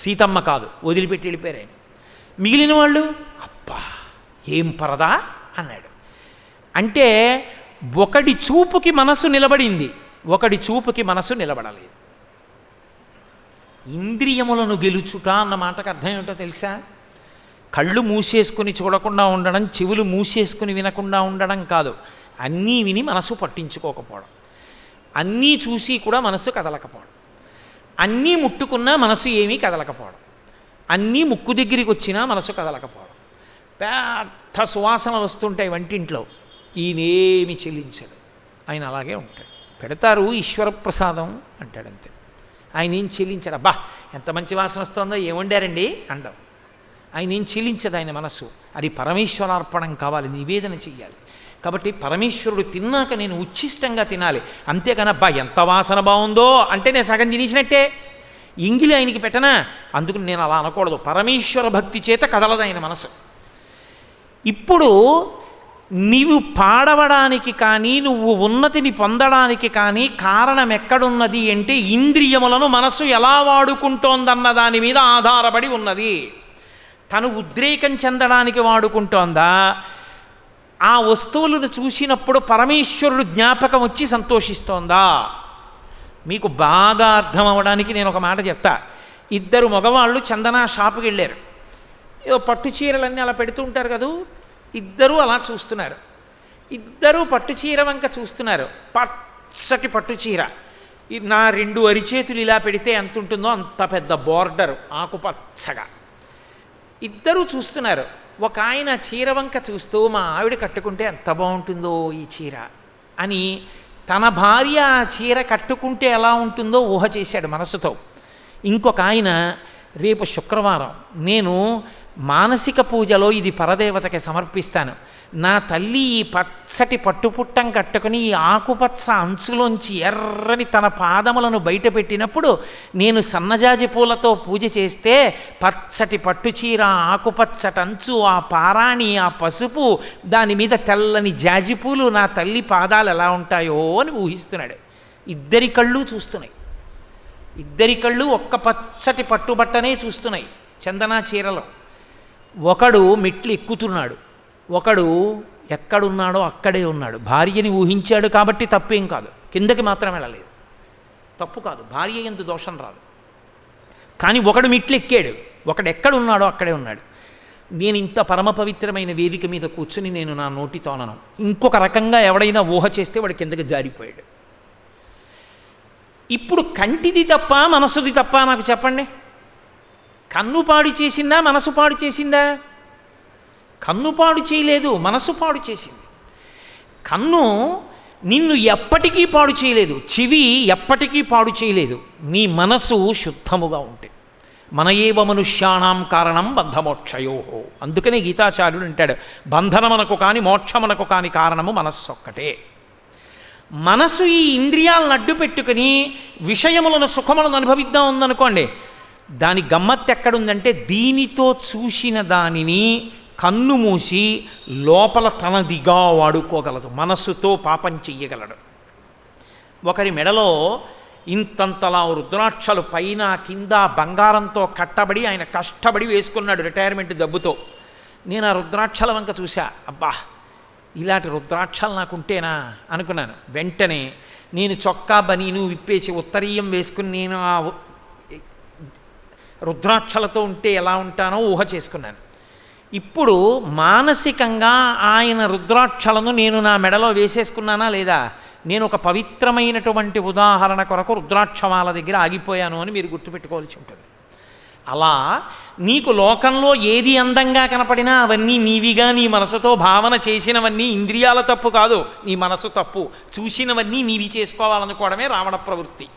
సీతమ్మ కాదు, వదిలిపెట్టి వెళ్ళిపోయారు ఆయన. మిగిలిన వాళ్ళు అబ్బా ఏం పరదా అన్నాడు. అంటే ఒకడి చూపుకి మనసు నిలబడింది, ఒకడి చూపుకి మనసు నిలబడలేదు. ఇంద్రియములను గెలుచుట అన్న మాటకు అర్థం ఏమిటో తెలుసా? కళ్ళు మూసేసుకుని చూడకుండా ఉండడం, చెవులు మూసేసుకుని వినకుండా ఉండడం కాదు. అన్నీ విని మనసు పట్టించుకోకపోవడం, అన్నీ చూసి కూడా మనసు కదలకపోవడం, అన్నీ ముట్టుకున్నా మనసు ఏమీ కదలకపోవడం, అన్నీ ముక్కు దగ్గరికి వచ్చినా మనసు కదలకపోవడం. పెద్ద సువాసనలు వస్తుంటాయి వంటింట్లో, ఈయనేమి చెల్లించడు, ఆయన అలాగే ఉంటాడు. పెడతారు ఈశ్వర ప్రసాదం అంటాడంతే, ఆయన ఏం చెల్లించాడు. అబ్బా ఎంత మంచి వాసన వస్తుందో ఏం వండారండి అంటాం. ఆయన ఏం చెల్లించదు ఆయన మనసు. అది పరమేశ్వరార్పణం కావాలి, నివేదన చెయ్యాలి. కాబట్టి పరమేశ్వరుడు తిన్నాక నేను ఉచ్ఛిష్టంగా తినాలి, అంతేగాని అబ్బా ఎంత వాసన బాగుందో అంటే నేను సగం తినేసినట్టే, ఇంగిలి ఆయనకి పెట్టనా, అందుకు నేను అలా అనకూడదు. పరమేశ్వర భక్తి చేత కదలదు ఆయన మనసు. ఇప్పుడు నీవు పాడవడానికి కానీ నువ్వు ఉన్నతిని పొందడానికి కానీ కారణం ఎక్కడున్నది అంటే ఇంద్రియములను మనసు ఎలా వాడుకుంటోందన్న దాని మీద ఆధారపడి ఉన్నది. తను ఉద్రేకం చెందడానికి వాడుకుంటోందా, ఆ వస్తువులను చూసినప్పుడు పరమేశ్వరుడు జ్ఞాపకం వచ్చి సంతోషిస్తోందా? మీకు బాగా అర్థం అవ్వడానికి నేను ఒక మాట చెప్తా. ఇద్దరు మగవాళ్ళు చందన షాపుకి వెళ్ళారు. ఏదో పట్టు చీరలన్నీ అలా పెడుతూ ఉంటారు కదా, ఇద్దరూ అలా చూస్తున్నారు. ఇద్దరూ పట్టు చీర వంక చూస్తున్నారు. పచ్చటి పట్టు చీర, నా రెండు అరిచేతులు ఇలా పెడితే ఎంత ఉంటుందో అంత పెద్ద బోర్డరు ఆకుపచ్చగా. ఇద్దరూ చూస్తున్నారు. ఒక ఆయన చీర వంక చూస్తూ మా ఆవిడ కట్టుకుంటే ఎంత బాగుంటుందో ఈ చీర అని తన భార్య ఆ చీర కట్టుకుంటే ఎలా ఉంటుందో ఊహ చేశాడు మనసుతో. ఇంకొక ఆయన రేపు శుక్రవారం నేను మానసిక పూజలో ఇది పరదేవతకి సమర్పిస్తాను, నా తల్లి ఈ పచ్చటి పట్టుపుట్టం కట్టుకుని ఈ ఆకుపచ్చ అంచులోంచి ఎర్రని తన పాదములను బయటపెట్టినప్పుడు నేను సన్నజాజి పూలతో పూజ చేస్తే పచ్చటి పట్టుచీర, ఆకుపచ్చటంచు, ఆ పారాణి, ఆ పసుపు, దాని మీద తెల్లని జాజిపూలు, నా తల్లి పాదాలు ఎలా ఉంటాయో అని ఊహిస్తున్నాడు. ఇద్దరి కళ్ళు చూస్తున్నాయి, ఇద్దరి కళ్ళు ఒక్క పచ్చటి పట్టుబట్టనే చూస్తున్నాయి చందనా చీరలో. ఒకడు మెట్లు ఎక్కుతున్నాడు, ఒకడు ఎక్కడున్నాడో అక్కడే ఉన్నాడు. భార్యని ఊహించాడు కాబట్టి తప్పేం కాదు, కిందకి మాత్రం వెళ్ళలేదు, తప్పు కాదు, భార్య యందు దోషం రాదు. కానీ ఒకడు మెట్లు ఎక్కాడు, ఒకడు ఎక్కడున్నాడో అక్కడే ఉన్నాడు. నేను ఇంత పరమ పవిత్రమైన వేదిక మీద కూర్చుని నేను నా నోటితోనను, ఇంకొక రకంగా ఎవడైనా ఊహ చేస్తే వాడు కిందకి జారిపోయాడు. ఇప్పుడు కంటిది తప్ప మనసుది తప్ప నాకు చెప్పండి. కన్ను పాడు చేసిందా మనసు పాడు చేసిందా? కన్ను పాడు చేయలేదు, మనసు పాడు చేసింది. కన్ను నిన్ను ఎప్పటికీ పాడు చేయలేదు, చెవి ఎప్పటికీ పాడు చేయలేదు, నీ మనసు శుద్ధముగా ఉంటే. మన ఏవ మనుష్యాణం కారణం బంధమోక్షయో. అందుకనే గీతాచార్యుడు అంటాడు, బంధనమునకు కాని మోక్షమునకు కాని కారణము మనస్సు ఒక్కటే. మనసు ఈ ఇంద్రియాలను అడ్డు పెట్టుకుని విషయములను సుఖములను అనుభవిద్దాం ఉందనుకోండి, దాని గమ్మత్తు ఎక్కడుందంటే దీనితో చూసిన దానిని కన్ను మూసి లోపల తనదిగా వాడుకోగలదు, మనస్సుతో పాపం చెయ్యగలడు. ఒకరి మెడలో ఇంతంతలా రుద్రాక్షలు పైన కింద బంగారంతో కట్టబడి ఆయన కష్టపడి వేసుకున్నాడు రిటైర్మెంట్ డబ్బుతో. నేను ఆ రుద్రాక్షల వంక చూశా, అబ్బా ఇలాంటి రుద్రాక్షలు నాకుంటేనా అనుకున్నాను. వెంటనే నేను చొక్కా బనీను విప్పేసి ఉత్తరీయం వేసుకుని నేను ఆ రుద్రాక్షలతో ఉంటే ఎలా ఉంటానో ఊహ చేసుకున్నాను. ఇప్పుడు మానసికంగా ఆయన రుద్రాక్షలను నేను నా మెడలో వేసేసుకున్నానా లేదా? నేను ఒక పవిత్రమైనటువంటి ఉదాహరణ కొరకు రుద్రాక్షమాల దగ్గర ఆగిపోయాను అని మీరు గుర్తుపెట్టుకోవాల్సి ఉంటుంది. అలా నీకు లోకంలో ఏది అందంగా కనపడినా అవన్నీ నీవిగా నీ మనసుతో భావన చేసినవన్నీ ఇంద్రియాల తప్పు కాదు, నీ మనసు తప్పు. చూసినవన్నీ నీవి చేసుకోవాలనుకోవడమే రావణ ప్రవృత్తి.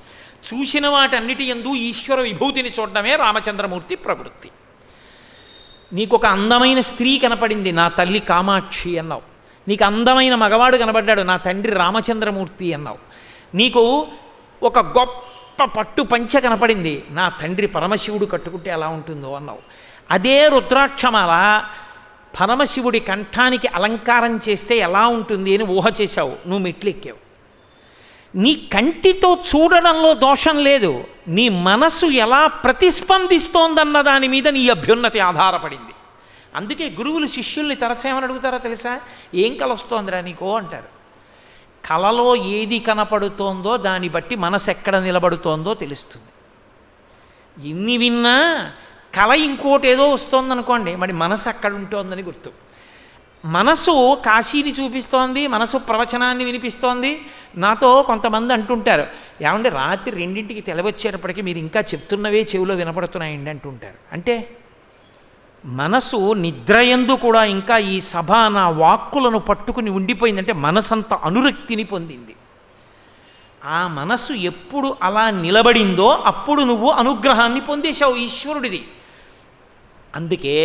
చూసిన వాటన్నిటి యందు ఈశ్వర విభూతిని చూడడమే రామచంద్రమూర్తి ప్రవృత్తి. నీకు ఒక అందమైన స్త్రీ కనపడింది, నా తల్లి కామాక్షి అన్నావు. నీకు అందమైన మగవాడు కనబడ్డాడు, నా తండ్రి రామచంద్రమూర్తి అన్నావు. నీకు ఒక గొప్ప పట్టు పంచ కనపడింది, నా తండ్రి పరమశివుడు కట్టుకుంటే ఎలా ఉంటుందో అన్నావు. అదే రుద్రాక్షమాల పరమశివుడి కంఠానికి అలంకారం చేస్తే ఎలా ఉంటుంది అని ఊహ చేశావు, నువ్వు మెట్లు ఎక్కావు. నీ కంటితో చూడడంలో దోషం లేదు, నీ మనసు ఎలా ప్రతిస్పందిస్తోందన్న దాని మీద నీ అభ్యున్నతి ఆధారపడింది. అందుకే గురువులు శిష్యుల్ని తరచేమని అడుగుతారో తెలుసా? ఏం కల వస్తోందిరా నీకో అంటారు. కలలో ఏది కనపడుతోందో దాన్ని బట్టి మనసు ఎక్కడ నిలబడుతోందో తెలుస్తుంది. ఎన్ని విన్నా కల ఇంకోటి ఏదో వస్తోందనుకోండి, మరి మనసు అక్కడ ఉంటోందని గుర్తు. మనసు కాశీని చూపిస్తోంది, మనసు ప్రవచనాన్ని వినిపిస్తోంది. నాతో కొంతమంది అంటుంటారు, ఏమంటే రాత్రి 2ంటికి తెలవచ్చేటప్పటికీ మీరు ఇంకా చెప్తున్నవే చెవిలో వినపడుతున్నాయండి అంటుంటారు. అంటే మనసు నిద్రయందు కూడా ఇంకా ఈ సభ నా వాక్కులను పట్టుకుని ఉండిపోయిందంటే మనసంత అనురక్తిని పొందింది. ఆ మనసు ఎప్పుడు అలా నిలబడిందో అప్పుడు నువ్వు అనుగ్రహాన్ని పొందేశావు ఈశ్వరుడిది. అందుకే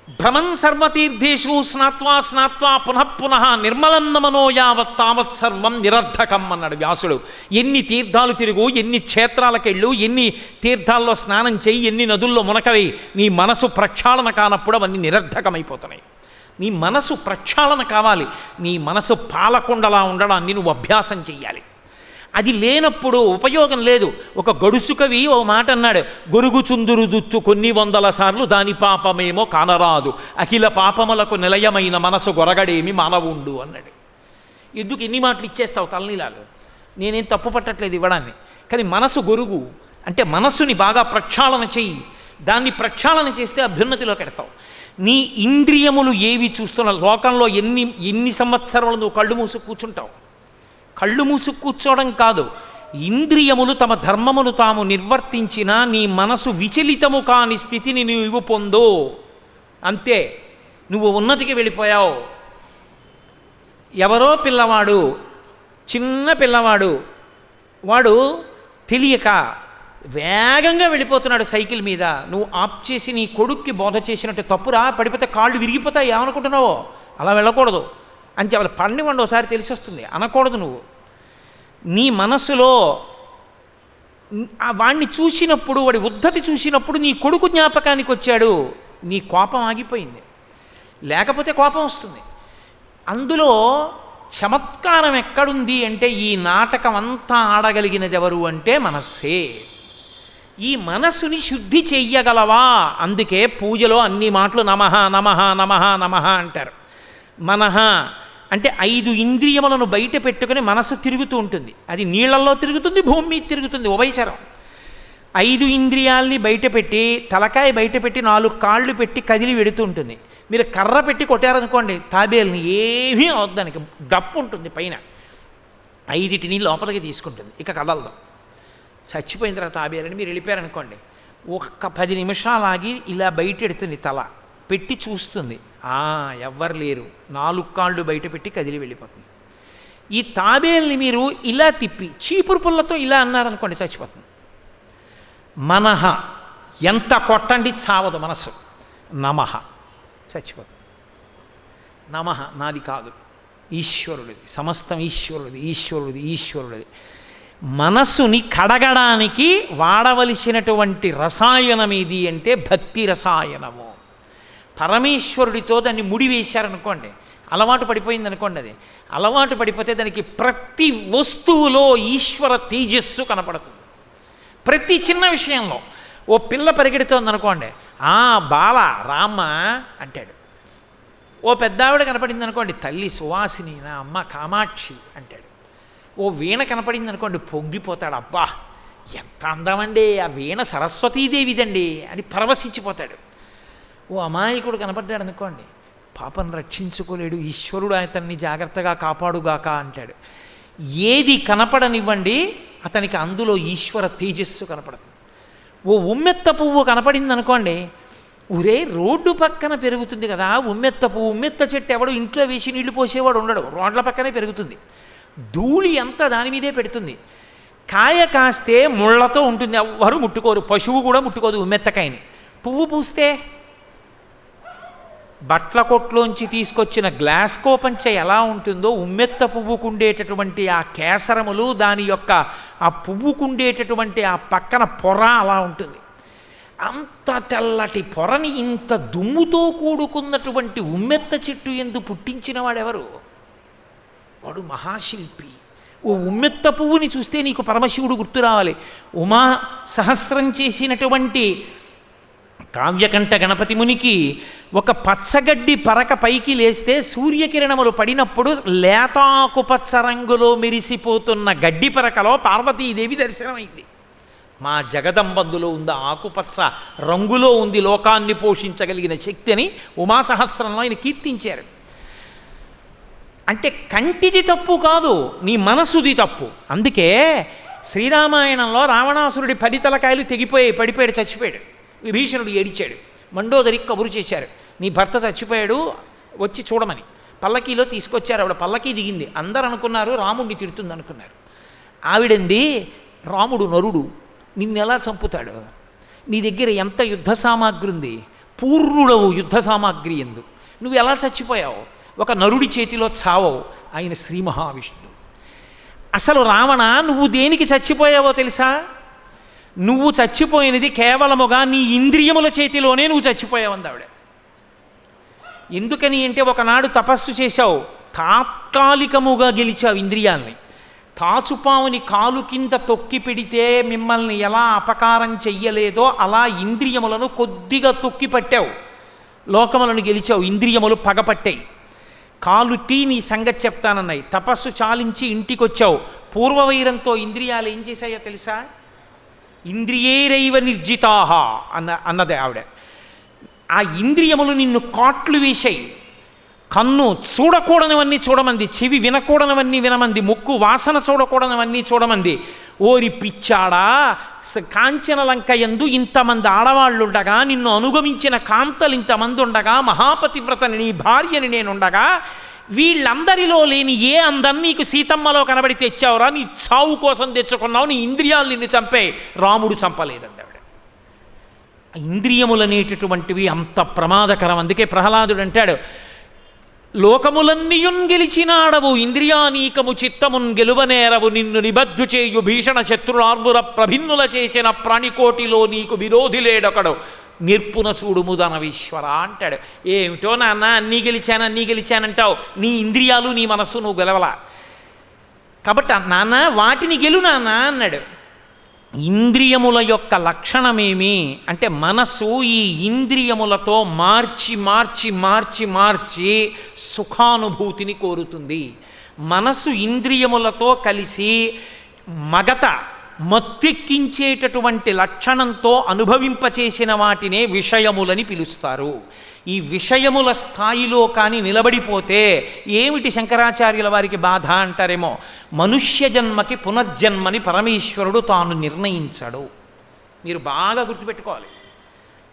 భ్రమన్ సర్వతీర్థేషు స్నాత్వా స్నాత్వా పునః పునః నిర్మలం మనో యావత్ తావత్ సర్వం నిరర్ధకం అన్నాడు వ్యాసుడు. ఎన్ని తీర్థాలు తిరుగు, ఎన్ని క్షేత్రాలకెళ్ళు, ఎన్ని తీర్థాల్లో స్నానం చేయి, ఎన్ని నదుల్లో మునకవేయి, నీ మనసు ప్రక్షాళన కానప్పుడు అవన్నీ నిరర్ధకమైపోతున్నాయి. నీ మనసు ప్రక్షాళన కావాలి, నీ మనసు పాలకొండలా ఉండడాన్ని నువ్వు అభ్యాసం చెయ్యాలి. అది లేనప్పుడు ఉపయోగం లేదు. ఒక గడుసు కవి ఓ మాట అన్నాడు, గొరుగు చుందురు దుత్తు కొన్ని వందల సార్లు దాని పాపమేమో కానరాదు, అఖిల పాపములకు నిలయమైన మనసు గొరగడేమి మానవుండు అన్నాడు. ఎందుకు ఎన్ని మాటలు ఇచ్చేస్తావు తలనీలాలు? నేనేం తప్పు పట్టట్లేదు ఇవ్వడాన్ని, కానీ మనసు గొరుగు అంటే మనస్సుని బాగా ప్రక్షాళన చెయ్యి. దాన్ని ప్రక్షాళన చేస్తే అభ్యున్నతిలోకి ఎడతావు. నీ ఇంద్రియములు ఏవి చూస్తున్నా లోకంలో ఎన్ని సంవత్సరాలు నువ్వు కళ్ళు మూసి కూర్చుంటావు? కళ్ళు మూసు కూర్చోవడం కాదు, ఇంద్రియములు తమ ధర్మమును తాము నిర్వర్తించినా నీ మనసు విచలితము కాని స్థితిని నీవు పొందో అంతే. నువ్వు ఉన్నతికి వెళ్ళిపోయావు. ఎవరో పిల్లవాడు, చిన్న పిల్లవాడు, వాడు తెలియక వేగంగా వెళ్ళిపోతున్నాడు సైకిల్ మీద. నువ్వు ఆప్ చేసి నీ కొడుక్కి బోధ చేసినట్టు, తప్పురా, పడిపోతే కాళ్ళు విరిగిపోతాయి, ఏమనుకుంటున్నావో, అలా వెళ్ళకూడదు అని చెప్పాలి. పడినివ్వండి, ఒకసారి తెలిసి వస్తుంది అనకూడదు. నువ్వు నీ మనసులో వాడిని చూసినప్పుడు, వాడి ఉద్ధతి చూసినప్పుడు నీ కొడుకు జ్ఞాపకానికి వచ్చాడు, నీ కోపం ఆగిపోయింది. లేకపోతే కోపం వస్తుంది. అందులో చమత్కారం ఎక్కడుంది అంటే, ఈ నాటకం అంతా ఆడగలిగినది ఎవరు అంటే మనస్సే. ఈ మనస్సుని శుద్ధి చెయ్యగలవా? అందుకే పూజలో అన్ని మాటలు నమః నమః నమః నమః అంటారు. మనః అంటే 5 ఇంద్రియములను బయట పెట్టుకుని మనసు తిరుగుతూ ఉంటుంది. అది నీళ్లలో తిరుగుతుంది, భూమి మీద తిరుగుతుంది, ఉభయచరం. 5 ఇంద్రియాల్ని బయట పెట్టి, తలకాయ బయట పెట్టి, 4 కాళ్ళు పెట్టి కదిలి వెడుతూ ఉంటుంది. మీరు కర్ర పెట్టి కొట్టారనుకోండి తాబేల్ని, ఏమీ అవద్దానికి, డప్పు ఉంటుంది పైన, 5టిని లోపలికి తీసుకుంటుంది, ఇక కదలదు. చచ్చిపోయిన తర్వాత తాబేలని మీరు వెళ్ళిపోయారనుకోండి, ఒక్క 10 నిమిషాలు ఆగి ఇలా బయట ఎడుతుంది, తల పెట్టి చూస్తుంది, ఎవ్వరు లేరు, 4 కాళ్ళు బయట పెట్టి కదిలి వెళ్ళిపోతుంది. ఈ తాబేల్ని మీరు ఇలా తిప్పి చీపురు పుల్లతో ఇలా అన్నారనుకోండి, చచ్చిపోతుంది. మనః ఎంత కొట్టండి చావదు మనసు. నమః చచ్చిపోతుంది. నమః నాది కాదు, ఈశ్వరుడిది, సమస్తం ఈశ్వరుడిది, ఈశ్వరుడిది, ఈశ్వరుడిది. మనస్సుని కడగడానికి వాడవలసినటువంటి రసాయనం ఏది అంటే భక్తి రసాయనము. పరమేశ్వరుడితో దాన్ని ముడివేశారనుకోండి, అలవాటు పడిపోయింది అనుకోండి, అది అలవాటు పడిపోతే దానికి ప్రతి వస్తువులో ఈశ్వర తేజస్సు కనపడుతుంది. ప్రతి చిన్న విషయంలో ఓ పిల్ల పరిగెడుతోంది అనుకోండి, బాల రామ్మ అంటాడు. ఓ పెద్దావిడ కనపడింది అనుకోండి, తల్లి సువాసిని, నా అమ్మ కామాక్షి అంటాడు. ఓ వీణ కనపడింది అనుకోండి, పొంగిపోతాడు, అబ్బా ఎంత అందమండి, ఆ వీణ సరస్వతీదేవిదండి అని పరవశించిపోతాడు. ఓ అమాయకుడు కనపడ్డాడు అనుకోండి, పాపను రక్షించుకోలేడు, ఈశ్వరుడు అతన్ని జాగ్రత్తగా కాపాడుగాక అంటాడు. ఏది కనపడనివ్వండి, అతనికి అందులో ఈశ్వర తేజస్సు కనపడుతుంది. ఓ ఉమ్మెత్త పువ్వు కనపడింది అనుకోండి, ఊరే రోడ్డు పక్కన పెరుగుతుంది కదా ఉమ్మెత్త పువ్వు, ఉమ్మెత్త చెట్టు ఎవడు ఇంట్లో వేసి నీళ్లు పోసేవాడు ఉండడు, రోడ్ల పక్కనే పెరుగుతుంది, ధూళి అంతా దాని మీదే పెడుతుంది. కాయ కాస్తే ముళ్ళతో ఉంటుంది, ఎవ్వరు ముట్టుకోరు, పశువు కూడా ముట్టుకోదు ఉమ్మెత్తకాయని. పువ్వు పూస్తే బట్ల కొట్లోంచి తీసుకొచ్చిన గ్లాస్ కోపంచ ఎలా ఉంటుందో ఉమ్మెత్త పువ్వుకుండేటటువంటి ఆ కేసరములు, దాని యొక్క ఆ పువ్వుకుండేటటువంటి ఆ పక్కన పొర అలా ఉంటుంది. అంత తెల్లటి పొరని ఇంత దుమ్ముతో కూడుకున్నటువంటి ఉమ్మెత్త చెట్టు ఎందు పుట్టించిన వాడెవరు? వాడు మహాశిల్పి. ఓ ఉమ్మెత్త పువ్వుని చూస్తే నీకు పరమశివుడు గుర్తు రావాలి. ఉమా సహస్రం చేసినటువంటి కావ్యకంఠ గణపతి మునికి ఒక పచ్చగడ్డి పరక పైకి లేస్తే సూర్యకిరణములు పడినప్పుడు లేతాకుపచ్చ రంగులో మెరిసిపోతున్న గడ్డి పరకలో పార్వతీదేవి దర్శనమైంది. మా జగదంబందులో ఉంది, ఆకుపచ్చ రంగులో ఉంది లోకాన్ని పోషించగలిగిన శక్తి అని ఉమాసహస్రంలో ఆయన కీర్తించారు. అంటే కంటిది తప్పు కాదు, నీ మనసుది తప్పు. అందుకే శ్రీరామాయణంలో రావణాసురుడి 10 తలకాయలు తెగిపోయాయి, పడిపోయాడు, చచ్చిపోయాడు. విభీషణుడు ఏడిచాడు, మండోదరికి కబురు చేశారు, నీ భర్త చచ్చిపోయాడు వచ్చి చూడమని. పల్లకీలో తీసుకొచ్చారు, ఆవిడ పల్లకీ దిగింది. అందరు అనుకున్నారు రాముడిని తిడుతుంది అనుకున్నారు. ఆవిడంది, రాముడు నరుడు, నిన్నెలా చంపుతాడు? నీ దగ్గర ఎంత యుద్ధ సామాగ్రి ఉంది, పూర్ణుడవు యుద్ధ సామాగ్రి ఎందు, నువ్వు ఎలా చచ్చిపోయావు? ఒక నరుడి చేతిలో చావవు, ఆయన శ్రీ మహావిష్ణువు. అసలు రావణ, నువ్వు దేనికి చచ్చిపోయావో తెలుసా? నువ్వు చచ్చిపోయినది కేవలముగా నీ ఇంద్రియముల చేతిలోనే నువ్వు చచ్చిపోయావంది ఆవిడ. ఎందుకని అంటే, ఒకనాడు తపస్సు చేశావు, తాత్కాలికముగా గెలిచావు ఇంద్రియాల్ని. తాచుపావుని కాలు కింద తొక్కి పెడితే మిమ్మల్ని ఎలా అపకారం చెయ్యలేదో అలా ఇంద్రియములను కొద్దిగా తొక్కి పట్టావు, లోకములను గెలిచావు, ఇంద్రియములు పగపట్టాయి. కాలు టీ నీ సంగతి చెప్తానన్నాయి. తపస్సు చాలించి ఇంటికొచ్చావు, పూర్వవైరంతో ఇంద్రియాలు ఏం చేశాయో తెలుసా? ఇంద్రియేరైవ నిర్జితాహ అన్నదే ఆవిడ. ఆ ఇంద్రియములు నిన్ను కాట్లు వేశాయి. కన్ను చూడకూడనివన్నీ చూడమంది, చెవి వినకూడనివన్నీ వినమంది, ముక్కు వాసన చూడకూడనివన్నీ చూడమంది. ఓ ఓరి పిచ్చాడా, కాంచనలంక యందు ఇంతమంది ఆడవాళ్ళుండగా, నిన్ను అనుగమించిన కాంతలు ఇంతమంది ఉండగా, మహాపతివ్రతని నీ భార్యని నేనుండగా, వీళ్ళందరిలో లేని ఏ అందం నీకు సీతమ్మలో కనబడి తెచ్చావురా? నీ చావు కోసం తెచ్చుకున్నావు, నీ ఇంద్రియాలు నిన్ను చంపే, రాముడు చంపలేదండి ఆవిడ. ఇంద్రియములనేటటువంటివి అంత ప్రమాదకరం. అందుకే ప్రహ్లాదుడు అంటాడు, లోకములన్నీయున్ గెలిచినాడవు, ఇంద్రియానీకము చిత్తమున్ గెలువనేరవు, నిన్ను నిబద్ధు చేయు భీషణ శత్రురార్వుర ప్రభిన్నుల చేసిన ప్రాణికోటిలో నీకు విరోధి లేడొకడు, నిర్పున చూడుము ధనవీశ్వర అంటాడు. ఏమిటో నాన్న అన్నీ గెలిచానంటావు, నీ ఇంద్రియాలు నీ మనస్సు నువ్వు గెలవలా, కాబట్టి నాన్న వాటిని గెలు నాన్న అన్నాడు. ఇంద్రియముల యొక్క లక్షణమేమి అంటే, మనసు ఈ ఇంద్రియములతో మార్చి మార్చి మార్చి మార్చి సుఖానుభూతిని కోరుతుంది. మనసు ఇంద్రియములతో కలిసి మత్తెక్కించేటటువంటి లక్షణంతో అనుభవింపచేసిన వాటినే విషయములని పిలుస్తారు. ఈ విషయముల స్థాయిలో కానీ నిలబడిపోతే ఏమిటి శంకరాచార్యుల వారికి బాధ అంటారేమో, మనుష్య జన్మకి పునర్జన్మని పరమేశ్వరుడు తాను నిర్ణయించాడు. మీరు బాగా గుర్తుపెట్టుకోవాలి,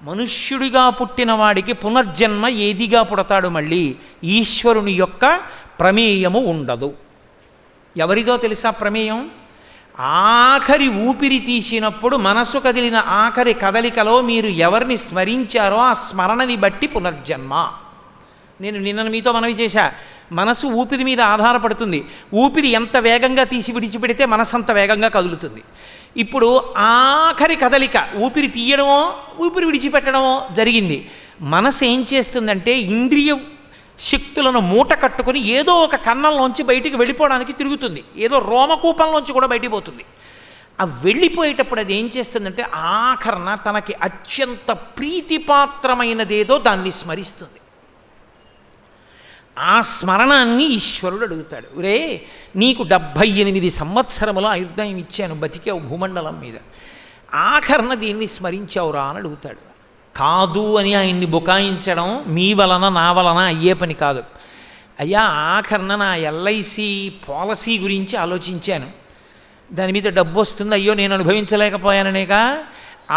మనుష్యుడిగా పుట్టిన వాడికి పునర్జన్మ ఏదిగా పుడతాడు, మళ్ళీ ఈశ్వరుని యొక్క ప్రమేయము ఉండదు. ఎవరిదో తెలుసా ప్రమేయం? ఆఖరి ఊపిరి తీసినప్పుడు మనసు కదిలిన ఆఖరి కదలికలో మీరు ఎవరిని స్మరించారో ఆ స్మరణని బట్టి పునర్జన్మ. నేను నిన్న మీతో మనవి చేశా, మనసు ఊపిరి మీద ఆధారపడుతుంది. ఊపిరి ఎంత వేగంగా తీసి విడిచిపెడితే మనసు అంత వేగంగా కదులుతుంది. ఇప్పుడు ఆఖరి కదలిక ఊపిరి తీయడమో ఊపిరి విడిచిపెట్టడమో జరిగింది. మనసు ఏం చేస్తుందంటే ఇంద్రియ శక్తులను మూట కట్టుకుని ఏదో ఒక కన్నంలోంచి బయటికి వెళ్ళిపోవడానికి తిరుగుతుంది, ఏదో రోమకూపంలోంచి కూడా బయటికి పోతుంది. ఆ వెళ్ళిపోయేటప్పుడు అది ఏం చేస్తుందంటే ఆఖరణ తనకి అత్యంత ప్రీతిపాత్రమైనదేదో దాన్ని స్మరిస్తుంది. ఆ స్మరణాన్ని ఈశ్వరుడు అడుగుతాడు, రే నీకు 78 సంవత్సరముల ఆయుర్దాయం ఇచ్చాను, బతికావు భూమండలం మీద, ఆఖరణ దీన్ని స్మరించావురా అని అడుగుతాడు. కాదు అని ఆయన్ని బుకాయించడం మీ వలన నా వలన అయ్యే పని కాదు. అయ్యా ఆఖరణ నా ఎల్ఐసి పాలసీ గురించి ఆలోచించాను, దాని మీద డబ్బు వస్తుంది, అయ్యో నేను అనుభవించలేకపోయాననేగా,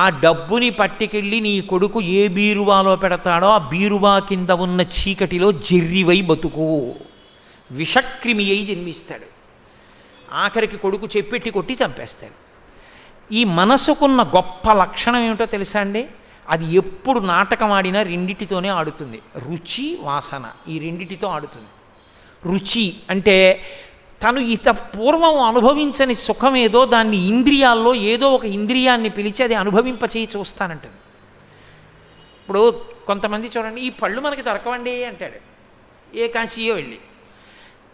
ఆ డబ్బుని పట్టుకెళ్ళి నీ కొడుకు ఏ బీరువాలో పెడతాడో ఆ బీరువా కింద ఉన్న చీకటిలో జెర్రివై బతుకు, విషక్రిమి అయి జన్మిస్తాడు. ఆఖరికి కొడుకు చెప్పెట్టి కొట్టి చంపేస్తాడు. ఈ మనసుకున్న గొప్ప లక్షణం ఏమిటో తెలుసా అండి? అది ఎప్పుడు నాటకం ఆడినా రెండిటితోనే ఆడుతుంది, రుచి వాసన, ఈ రెండిటితో ఆడుతుంది. రుచి అంటే తను పూర్వం అనుభవించని సుఖమేదో దాన్ని ఇంద్రియాల్లో ఏదో ఒక ఇంద్రియాన్ని పిలిచి అది అనుభవింపచేయి చూస్తానంటుంది. ఇప్పుడు కొంతమంది చూడండి, ఈ పళ్ళు మనకి దొరకవండి అంటాడు, ఏ కాశీయో వెళ్ళి.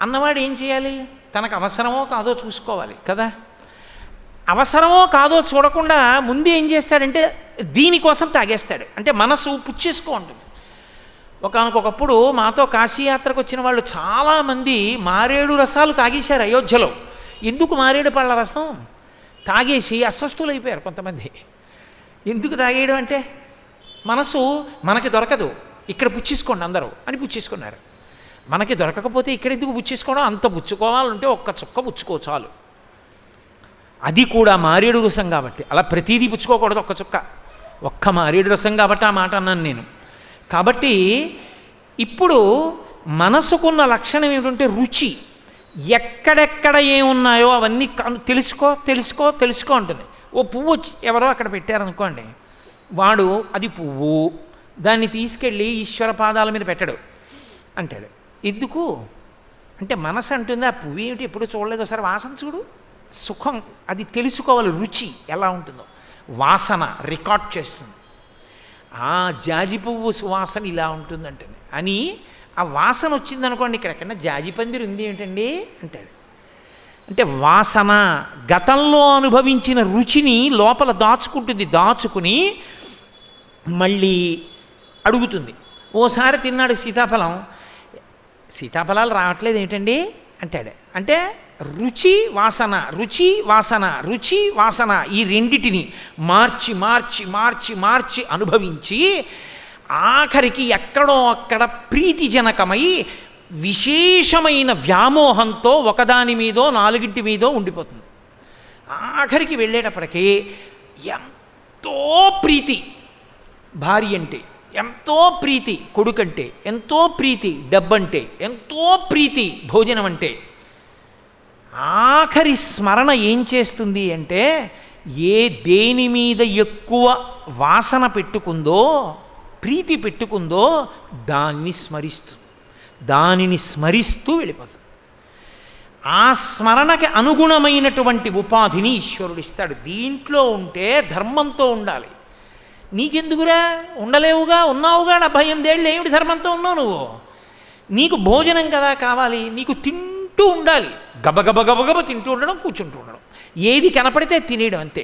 అన్నవాడు ఏం చేయాలి? తనకు అవసరమో కాదో చూసుకోవాలి కదా. అవసరమో కాదో చూడకుండా ముందు ఏం చేస్తాడంటే దీనికోసం తాగేస్తాడు, అంటే మనసు పుచ్చేసుకో ఉంటుంది. ఒకనకొకప్పుడు మాతో కాశీయాత్రకు వచ్చిన వాళ్ళు చాలామంది మారేడు రసాలు తాగేశారు అయోధ్యలో. ఎందుకు మారేడు పళ్ళ రసం తాగేసి అస్వస్థులు అయిపోయారు కొంతమంది. ఎందుకు తాగేయడం అంటే మనసు మనకి దొరకదు, ఇక్కడ పుచ్చేసుకోండి అందరూ అని పుచ్చేసుకున్నారు. మనకి దొరకకపోతే ఇక్కడ ఎందుకు పుచ్చేసుకోవడం, అంత పుచ్చుకోవాలంటే ఒక్క చుక్క పుచ్చుకో చాలు, అది కూడా మారేడు రసం కాబట్టి. అలా ప్రతీదీ పుచ్చుకోకూడదు, ఒక్క మారేడు రసం కాబట్టి ఆ మాట అన్నాను నేను. కాబట్టి ఇప్పుడు మనసుకున్న లక్షణం ఏమిటంటే రుచి. ఎక్కడెక్కడ ఏమున్నాయో అవన్నీ తెలుసుకో తెలుసుకో తెలుసుకో ఉంటుంది. ఓ పువ్వు ఎవరో అక్కడ పెట్టారనుకోండి, వాడు అది పువ్వు, దాన్ని తీసుకెళ్ళి ఈశ్వర పాదాల మీద పెట్టడు అంటాడు. ఎందుకు అంటే మనసు అంటుంది ఆ పువ్వు ఏమిటి ఎప్పుడు చూడలేదు, ఒకసారి వాసన చూడు, సుఖం అది తెలుసుకోవాలి, రుచి ఎలా ఉంటుందో వాసన రికార్డ్ చేస్తుంది. ఆ జాజి పువ్వు సువాసన ఇలా ఉంటుందంటే అని ఆ వాసన వచ్చిందనుకోండి, ఇక్కడెక్కడన్నా జాజి పందిరి ఉంది ఏమిటండి అంటాడు. అంటే వాసన గతంలో అనుభవించిన రుచిని లోపల దాచుకుంటుంది, దాచుకుని మళ్ళీ అడుగుతుంది. ఓసారి తిన్నాడు సీతాఫలాలు రావట్లేదు ఏమిటండి అంటాడు. అంటే రుచి వాసన రుచి వాసన రుచి వాసన ఈ రెండిటిని మార్చి మార్చి మార్చి మార్చి అనుభవించి ఆఖరికి ఎక్కడో అక్కడ ప్రీతిజనకమై విశేషమైన వ్యామోహంతో ఒకదాని మీదో నాలుగింటి మీదో ఉండిపోతుంది. ఆఖరికి వెళ్ళేటప్పటికీ ఎంతో ప్రీతి భార్య అంటే, ఎంతో ప్రీతి కొడుకంటే, ఎంతో ప్రీతి డబ్బంటే, ఎంతో ప్రీతి భోజనం అంటే. ఆఖరి స్మరణ ఏం చేస్తుంది అంటే, దేని మీద ఎక్కువ వాసన పెట్టుకుందో, ప్రీతి పెట్టుకుందో దానిని స్మరిస్తూ వెళ్ళిపోతుంది. ఆ స్మరణకి అనుగుణమైనటువంటి ఉపాధిని ఈశ్వరుడు ఇస్తాడు. దీంట్లో ఉంటే ధర్మంతో ఉండాలి. నీకెందుకురా, ఉండలేవుగా, ఉన్నావుగా 70 ఏళ్ళు, ఏమిటి ధర్మంతో ఉన్నావు నువ్వు? నీకు భోజనం కదా కావాలి, నీకు తింటూ ఉండాలి. గబగబ తింటూ ఉండడం, కూర్చుంటూ ఉండడం, ఏది కనపడితే తినేయడం అంతే.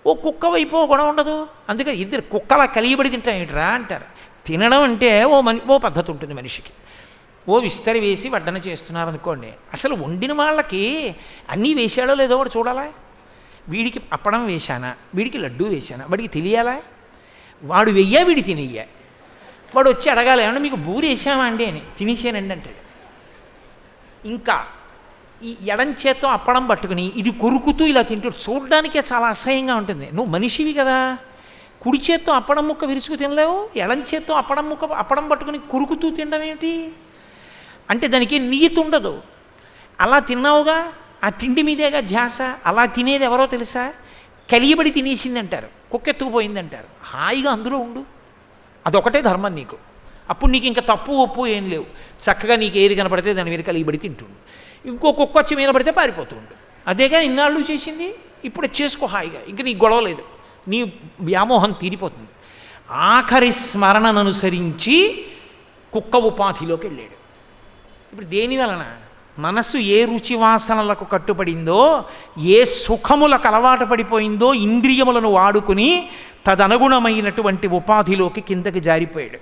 ఓ కుక్క వైపు గొడవ ఉండదు. అందుకే ఇద్దరు కుక్కలా కలియబడి తింటాం ఏంట్రా అంటారు. తినడం అంటే ఓ పద్ధతి ఉంటుంది మనిషికి. ఓ విస్తరి వేసి వడ్డన చేస్తున్నారనుకోండి, అసలు వండిన వాళ్ళకి అన్నీ వేసాడో లేదో వాడు చూడాలా? వీడికి అప్పడం వేశానా, వీడికి లడ్డూ వేశానా, వాడికి తెలియాలా? వాడు వెయ్యా, వీడి తినయ్యా. వాడు వచ్చి అడగాలి, ఏమన్నా మీకు బూరి వేసామా అండి అని. తినేసానండి అంటాడు. ఇంకా ఈ ఎడం చేత్తో అప్పడం పట్టుకుని ఇది కొరుకుతూ ఇలా తింటూ చూడడానికే చాలా అసహ్యంగా ఉంటుంది. నువ్వు మనిషివి కదా, కుడి చేత్తో అప్పడం ముక్క విరుచుకు తినలేవు, ఎడం చేత్తో అప్పడం పట్టుకుని కొరుకుతూ తినడం ఏమిటి అంటే దానికి నీతి ఉండదు. అలా తిన్నావుగా, ఆ తిండి మీదేగా ధ్యాస. అలా తినేది ఎవరో తెలుసా? కలియబడి తినేసింది అంటారు, కుక్కెత్తుకుపోయింది అంటారు. హాయిగా అందులో ఉండు, అదొకటే ధర్మం నీకు. అప్పుడు నీకు ఇంకా తప్పు ఒప్పు ఏం లేవు. చక్కగా నీకు ఏది కనపడితే దాని మీద కలియబడి తింటుండు. ఇంకో కుక్క వచ్చి మీద పడితే పారిపోతూ ఉండు. అదేగా ఇన్నాళ్ళు చేసింది. ఇప్పుడు చేసుకో హాయిగా, ఇంకా నీకు గొడవ లేదు, నీ వ్యామోహం తీరిపోతుంది. ఆఖరి స్మరణను అనుసరించి కుక్క ఉపాధిలోకి వెళ్ళాడు. ఇప్పుడు దేని వలన? మనస్సు ఏ రుచి వాసనలకు కట్టుబడిందో, ఏ సుఖములకు అలవాటు పడిపోయిందో ఇంద్రియములను వాడుకుని తదనుగుణమైనటువంటి ఉపాధిలోకి కిందకి జారిపోయాడు.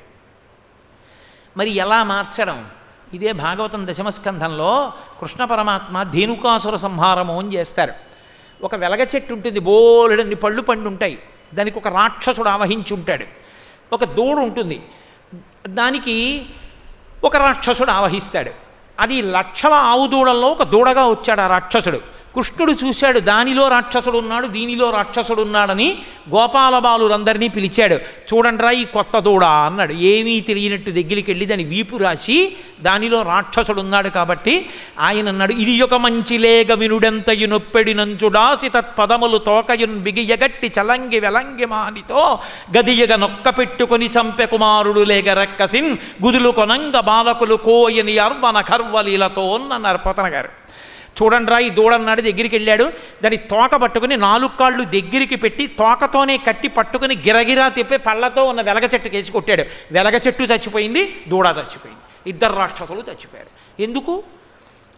మరి ఎలా మార్చడం? ఇదే భాగవతం దశమస్కంధంలో కృష్ణ పరమాత్మ ధేనుకాసుర సంహారము అని చేస్తారు. ఒక వెలగ చెట్టు ఉంటుంది, బోలెడన్ని పళ్ళు పండుంటాయి, దానికి ఒక రాక్షసుడు ఆవహించి ఉంటాడు. ఒక దూడ ఉంటుంది, దానికి ఒక రాక్షసుడు ఆవహిస్తాడు. అది లక్షల ఆవు దూడల్లో ఒక దూడగా వచ్చాడు ఆ రాక్షసుడు. కృష్ణుడు చూశాడు, దానిలో రాక్షసుడు ఉన్నాడు, దీనిలో రాక్షసుడు ఉన్నాడని గోపాలబాలురందరినీ పిలిచాడు. చూడండిరా ఈ కొత్త దూడ అన్నాడు. ఏమీ తెలియనట్టు దగ్గరికి వెళ్ళి దాని వీపు రాసి దానిలో రాక్షసుడు ఉన్నాడు కాబట్టి ఆయన అన్నాడు, ఇది ఒక మంచి లేగ వినుడెంతయు నొప్పెడినంచుడాసి తత్పదములు తోకయున్ బిగియగట్టి చలంగి వెలంగి మానితో గదియగ నొక్క పెట్టుకొని చంపె కుమారుడు లేగ రక్కసిన్ గుదులు కొనంగ బాలకులు కోయని అర్వన కర్వలీలతో అన్నారు పోతన గారు. చూడండిరా ఈ దూడన్నాడు, దగ్గరికి వెళ్ళాడు, దాని తోక పట్టుకుని 4 కాళ్ళు దగ్గరికి పెట్టి తోకతోనే కట్టి పట్టుకుని గిరగిరా తిప్పి పళ్ళతో ఉన్న వెలగ చెట్టుకి వేసి కొట్టాడు. వెలగ చెట్టు చచ్చిపోయింది, దూడ చచ్చిపోయింది. 2 రాక్షసులు చచ్చిపోయారు. ఎందుకు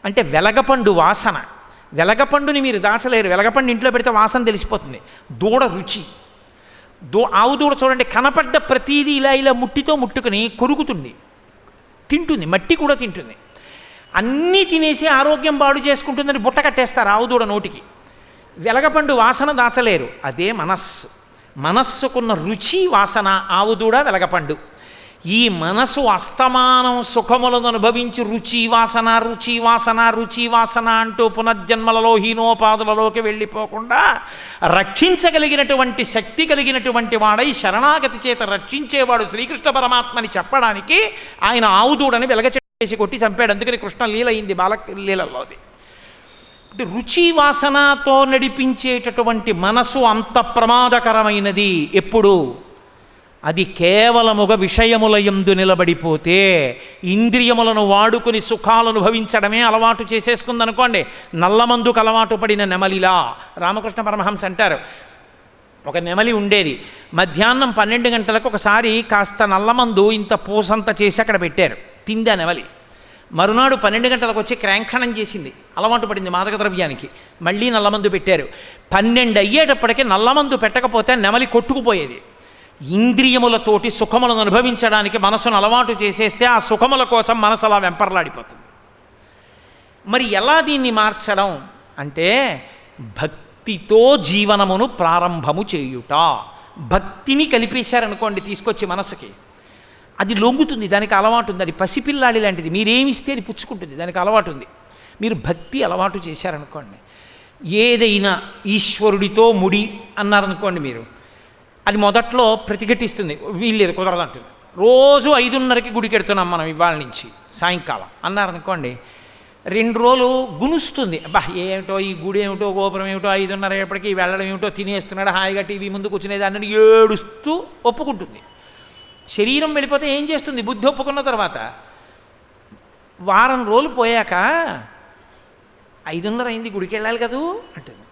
అంటే వెలగపండు వాసన. వెలగపండుని మీరు దాచలేరు, వెలగపండు ఇంట్లో పెడితే వాసన తెలిసిపోతుంది. దూడ రుచి. ఆవు దూడ చూడండి, కనపడ్డ ప్రతీది ఇలా ముట్టితో ముట్టుకుని కొరుకుతుంది, తింటుంది, మట్టి కూడా తింటుంది. అన్నీ తినేసి ఆరోగ్యం పాడు చేసుకుంటుందని బుట్ట కట్టేస్తారు ఆవు దూడ నోటికి. వెలగపండు వాసన దాచలేరు. అదే మనస్సుకున్న రుచి వాసన ఆవు దూడ వెలగపండు. ఈ మనసు అస్తమానం సుఖములను అనుభవించి రుచి వాసన రుచి వాసన రుచి వాసన అంటూ పునర్జన్మలలో హీనోపాదులలోకి వెళ్ళిపోకుండా రక్షించగలిగినటువంటి శక్తి కలిగినటువంటి వాడై శరణాగతి చేత రక్షించేవాడు శ్రీకృష్ణ పరమాత్మని చెప్పడానికి ఆయన ఆవు దూడని వెలగచేసి కొట్టి చంపాడు. అందుకని కృష్ణ లీల అయింది బాలలీలలోది. రుచి వాసనతో నడిపించేటటువంటి మనసు అంత ప్రమాదకరమైనది. ఎప్పుడు అది కేవలముగా విషయముల యందు నిలబడిపోతే, ఇంద్రియములను వాడుకుని సుఖాలు అనుభవించడమే అలవాటు చేసేసుకుందనుకోండి, నల్లమందుకు అలవాటు పడిన నెమలిలా. రామకృష్ణ పరమహంస అంటారు, ఒక నెమలి ఉండేది. మధ్యాహ్నం 12 గంటలకు ఒకసారి కాస్త నల్లమందు ఇంత పూసంత చేసి అక్కడ పెట్టారు. తిందా నెమలి. మరునాడు 12 గంటలకు వచ్చి క్రాంఖణం చేసింది, అలవాటు పడింది మాదక ద్రవ్యానికి. మళ్ళీ నల్లమందు పెట్టారు. 12 అయ్యేటప్పటికీ నల్లమందు పెట్టకపోతే నెమలి కొట్టుకుపోయేది. ఇంద్రియములతోటి సుఖములను అనుభవించడానికి మనసును అలవాటు చేసేస్తే ఆ సుఖముల కోసం మనసు అలా వెంపర్లాడిపోతుంది. మరి ఎలా దీన్ని మార్చడం అంటే భక్తితో జీవనమును ప్రారంభము చేయుట. భక్తిని కలిపేశారనుకోండి తీసుకొచ్చి మనసుకి, అది లొంగుతుంది, దానికి అలవాటు ఉంది. అది పసిపిల్లాడి లాంటిది, మీరేమిస్తే అది పుచ్చుకుంటుంది, దానికి అలవాటు ఉంది. మీరు భక్తి అలవాటు చేశారనుకోండి, ఏదైనా ఈశ్వరుడితో ముడి అన్నారనుకోండి మీరు, అది మొదట్లో ప్రతిఘటిస్తుంది, వీళ్ళేది కుదరదంటుంది. రోజు 5:30కి గుడికి వెడుతున్నాం మనం ఇవాళ నుంచి సాయంకాలం అన్నారనుకోండి, 2 రోజులు గునుస్తుంది. అబ్బా ఏమిటో ఈ గుడి ఏమిటో గోపురం ఏమిటో 5:30 అయ్యేప్పటికీ వెళ్ళడం ఏమిటో, తినేస్తున్నాడు హాయిగా టీవీ ముందు కూర్చునేదాన్ని ఏడుస్తూ ఒప్పుకుంటుంది. శరీరం వెళ్ళిపోతే ఏం చేస్తుంది? బుద్ధి ఒప్పుకున్న తర్వాత వారం రోజులు పోయాక 5:30 అయింది గుడికి వెళ్ళాలి కదూ అంటుంది.